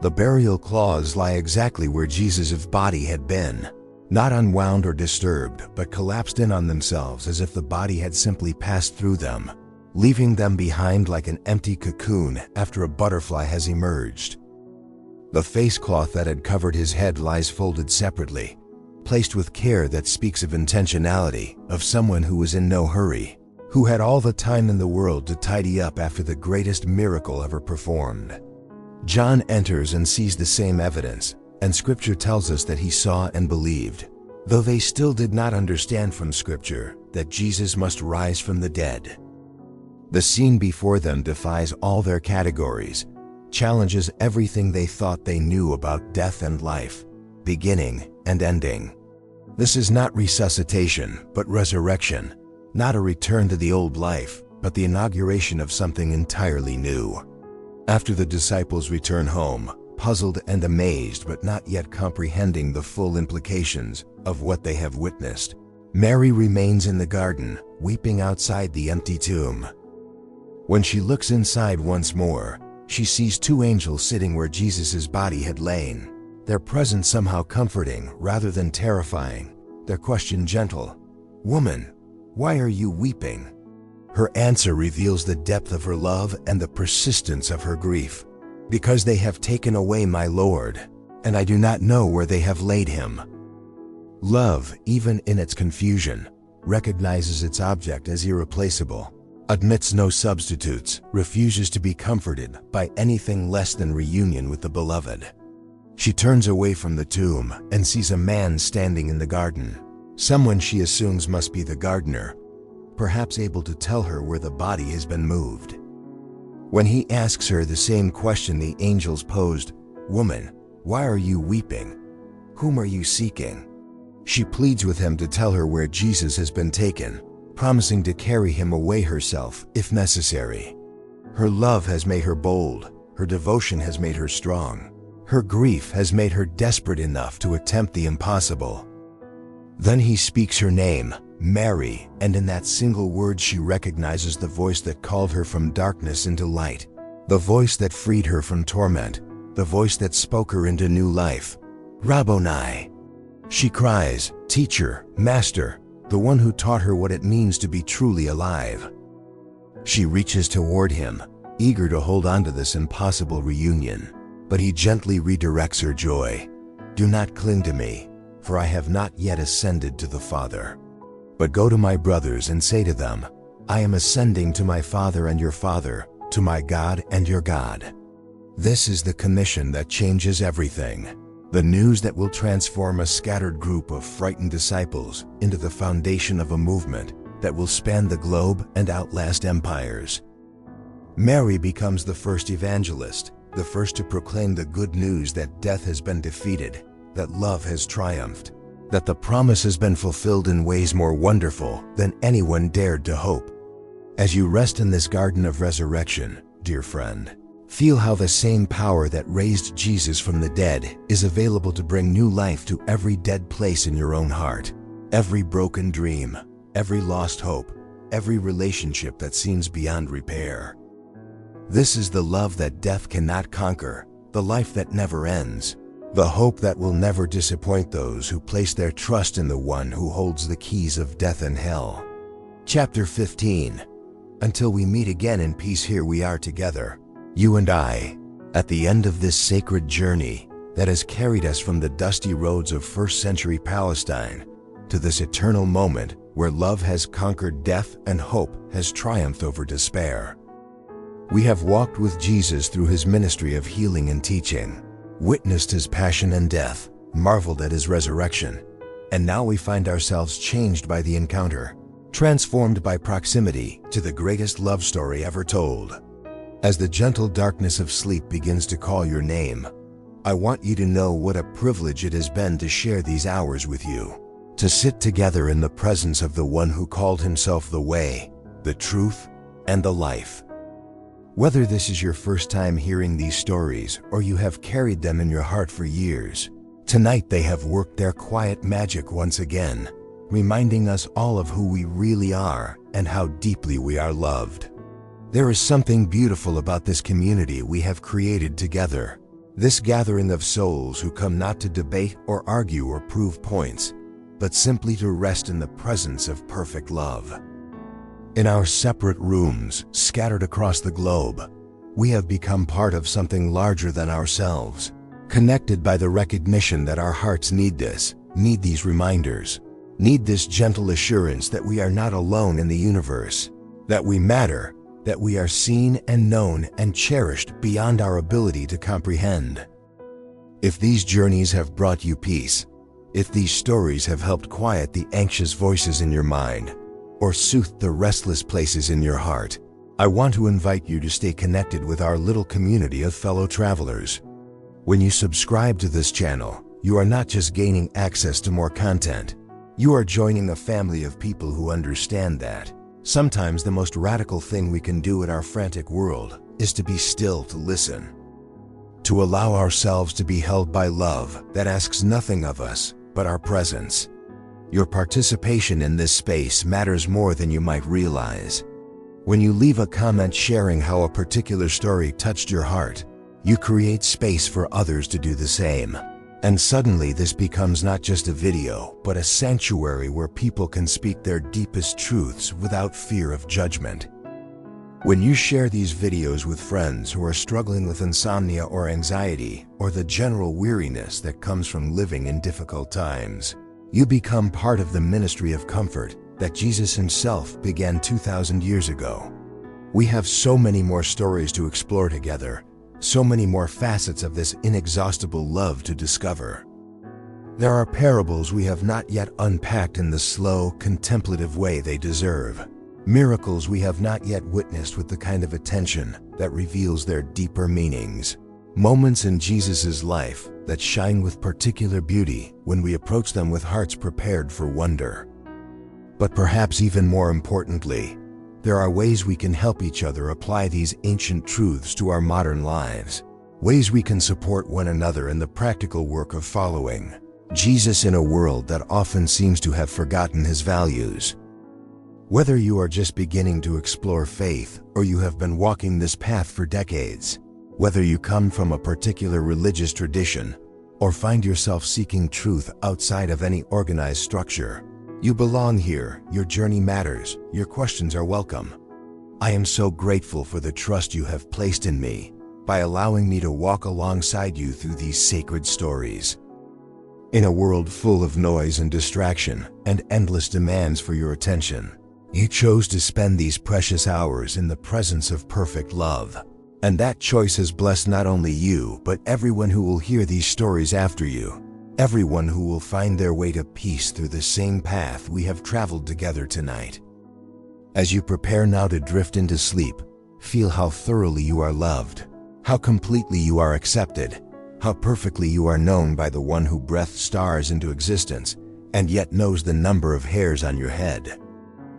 The burial cloths lie exactly where Jesus' body had been, not unwound or disturbed, but collapsed in on themselves as if the body had simply passed through them, leaving them behind like an empty cocoon after a butterfly has emerged. The face cloth that had covered his head lies folded separately, placed with care that speaks of intentionality, of someone who was in no hurry, who had all the time in the world to tidy up after the greatest miracle ever performed. John enters and sees the same evidence, and Scripture tells us that he saw and believed, though they still did not understand from Scripture that Jesus must rise from the dead. The scene before them defies all their categories, challenges everything they thought they knew about death and life, beginning and ending. This is not resuscitation, but resurrection, not a return to the old life, but the inauguration of something entirely new. After the disciples return home, puzzled and amazed but not yet comprehending the full implications of what they have witnessed, Mary remains in the garden, weeping outside the empty tomb. When she looks inside once more, she sees two angels sitting where Jesus' body had lain, their presence somehow comforting rather than terrifying, their question gentle. "Woman, why are you weeping?" Her answer reveals the depth of her love and the persistence of her grief. "Because they have taken away my Lord, and I do not know where they have laid him." Love, even in its confusion, recognizes its object as irreplaceable, admits no substitutes, refuses to be comforted by anything less than reunion with the beloved. She turns away from the tomb and sees a man standing in the garden, someone she assumes must be the gardener, perhaps able to tell her where the body has been moved. When he asks her the same question the angels posed, "Woman, why are you weeping? Whom are you seeking?" she pleads with him to tell her where Jesus has been taken, promising to carry him away herself if necessary. Her love has made her bold, her devotion has made her strong. Her grief has made her desperate enough to attempt the impossible. Then he speaks her name, Mary, and in that single word she recognizes the voice that called her from darkness into light, the voice that freed her from torment, the voice that spoke her into new life. "Rabboni!" She cries, "Teacher, Master," the one who taught her what it means to be truly alive. She reaches toward him, eager to hold on to this impossible reunion. But he gently redirects her joy. "Do not cling to me, for I have not yet ascended to the Father. But go to my brothers and say to them, I am ascending to my Father and your Father, to my God and your God." This is the commission that changes everything. The news that will transform a scattered group of frightened disciples into the foundation of a movement that will span the globe and outlast empires. Mary becomes the first evangelist, the first to proclaim the good news that death has been defeated, that love has triumphed, that the promise has been fulfilled in ways more wonderful than anyone dared to hope. As you rest in this garden of resurrection, dear friend, feel how the same power that raised Jesus from the dead is available to bring new life to every dead place in your own heart, every broken dream, every lost hope, every relationship that seems beyond repair. This is the love that death cannot conquer, the life that never ends, the hope that will never disappoint those who place their trust in the one who holds the keys of death and hell. Chapter 15. Until we meet again in peace, here we are together, you and I, At the end of this sacred journey that has carried us from the dusty roads of first-century Palestine to this eternal moment where love has conquered death and hope has triumphed over despair, we have walked with Jesus through his ministry of healing and teaching, witnessed his passion and death, marveled at his resurrection, and now we find ourselves changed by the encounter, transformed by proximity to the greatest love story ever told. As the gentle darkness of sleep begins to call your name, I want you to know what a privilege it has been to share these hours with you, to sit together in the presence of the one who called himself the way, the truth, and the life. Whether this is your first time hearing these stories or you have carried them in your heart for years, tonight they have worked their quiet magic once again, reminding us all of who we really are and how deeply we are loved. There is something beautiful about this community we have created together, this gathering of souls who come not to debate or argue or prove points, but simply to rest in the presence of perfect love. In our separate rooms, scattered across the globe, we have become part of something larger than ourselves, connected by the recognition that our hearts need this, need these reminders, need this gentle assurance that we are not alone in the universe, that we matter, that we are seen and known and cherished beyond our ability to comprehend. If these journeys have brought you peace, if these stories have helped quiet the anxious voices in your mind, or soothed the restless places in your heart, I want to invite you to stay connected with our little community of fellow travelers. When you subscribe to this channel, you are not just gaining access to more content, you are joining a family of people who understand that sometimes the most radical thing we can do in our frantic world is to be still to listen, to allow ourselves to be held by love that asks nothing of us but our presence. Your participation in this space matters more than you might realize. When you leave a comment sharing how a particular story touched your heart, you create space for others to do the same. And suddenly this becomes not just a video, but a sanctuary where people can speak their deepest truths without fear of judgment. When you share these videos with friends who are struggling with insomnia or anxiety, or the general weariness that comes from living in difficult times, you become part of the ministry of comfort that Jesus himself began 2,000 years ago. We have so many more stories to explore together, so many more facets of this inexhaustible love to discover. There are parables we have not yet unpacked in the slow, contemplative way they deserve. Miracles we have not yet witnessed with the kind of attention that reveals their deeper meanings. Moments in Jesus' life that shine with particular beauty when we approach them with hearts prepared for wonder. But perhaps even more importantly, there are ways we can help each other apply these ancient truths to our modern lives, ways we can support one another in the practical work of following Jesus in a world that often seems to have forgotten his values. Whether you are just beginning to explore faith or you have been walking this path for decades, whether you come from a particular religious tradition or find yourself seeking truth outside of any organized structure, you belong here, your journey matters, your questions are welcome. I am so grateful for the trust you have placed in me by allowing me to walk alongside you through these sacred stories. In a world full of noise and distraction and endless demands for your attention, you chose to spend these precious hours in the presence of perfect love. And that choice has blessed not only you, but everyone who will hear these stories after you. Everyone who will find their way to peace through the same path we have traveled together tonight. As you prepare now to drift into sleep, feel how thoroughly you are loved, how completely you are accepted, how perfectly you are known by the one who breathed stars into existence and yet knows the number of hairs on your head.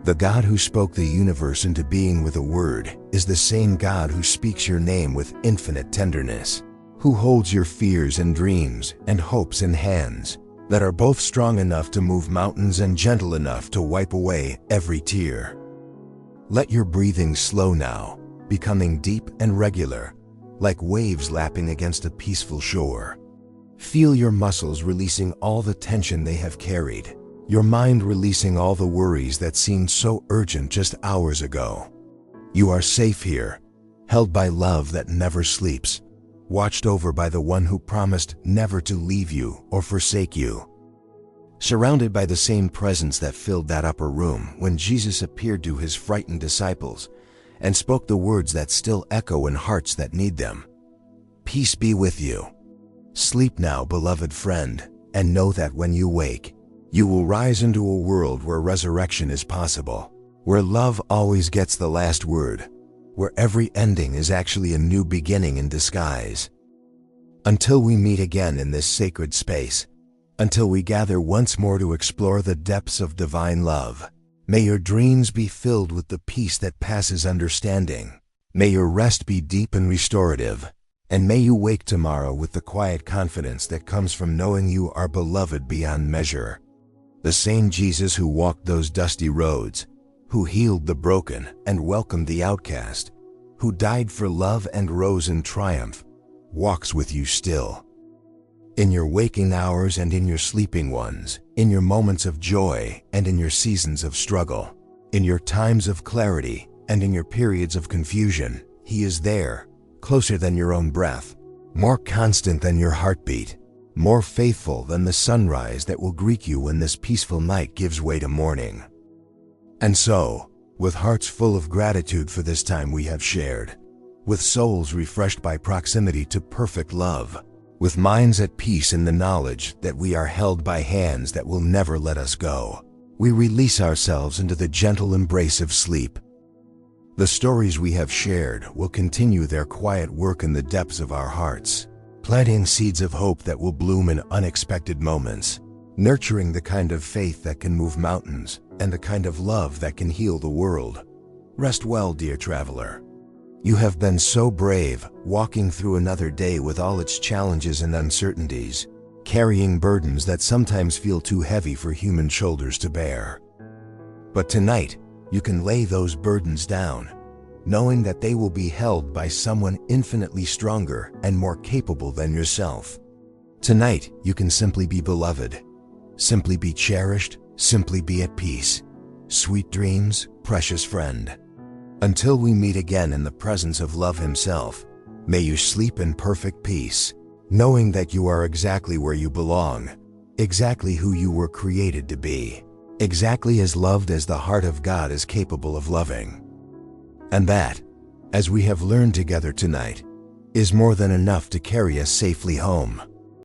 The God who spoke the universe into being with a word is the same God who speaks your name with infinite tenderness, who holds your fears and dreams and hopes in hands that are both strong enough to move mountains and gentle enough to wipe away every tear. Let your breathing slow now, becoming deep and regular, like waves lapping against a peaceful shore. Feel your muscles releasing all the tension they have carried, your mind releasing all the worries that seemed so urgent just hours ago. You are safe here, held by love that never sleeps, watched over by the one who promised never to leave you or forsake you. Surrounded by the same presence that filled that upper room when Jesus appeared to his frightened disciples and spoke the words that still echo in hearts that need them. Peace be with you. Sleep now, beloved friend, and know that when you wake, you will rise into a world where resurrection is possible, where love always gets the last word, where every ending is actually a new beginning in disguise. Until we meet again in this sacred space, until we gather once more to explore the depths of divine love, may your dreams be filled with the peace that passes understanding. May your rest be deep and restorative, and may you wake tomorrow with the quiet confidence that comes from knowing you are beloved beyond measure. The same Jesus who walked those dusty roads, who healed the broken and welcomed the outcast, who died for love and rose in triumph, walks with you still. In your waking hours and in your sleeping ones, in your moments of joy and in your seasons of struggle, in your times of clarity and in your periods of confusion, he is there, closer than your own breath, more constant than your heartbeat, more faithful than the sunrise that will greet you when this peaceful night gives way to morning. And so, with hearts full of gratitude for this time we have shared, with souls refreshed by proximity to perfect love, with minds at peace in the knowledge that we are held by hands that will never let us go, we release ourselves into the gentle embrace of sleep. The stories we have shared will continue their quiet work in the depths of our hearts, planting seeds of hope that will bloom in unexpected moments, nurturing the kind of faith that can move mountains and the kind of love that can heal the world. Rest well, dear traveler. You have been so brave, walking through another day with all its challenges and uncertainties, carrying burdens that sometimes feel too heavy for human shoulders to bear. But tonight, you can lay those burdens down, knowing that they will be held by someone infinitely stronger and more capable than yourself. Tonight, you can simply be beloved, simply be cherished, simply be at peace. Sweet dreams, precious friend. Until we meet again in the presence of love himself, may you sleep in perfect peace, knowing that you are exactly where you belong, exactly who you were created to be, exactly as loved as the heart of God is capable of loving. And that, as we have learned together tonight, is more than enough to carry us safely home.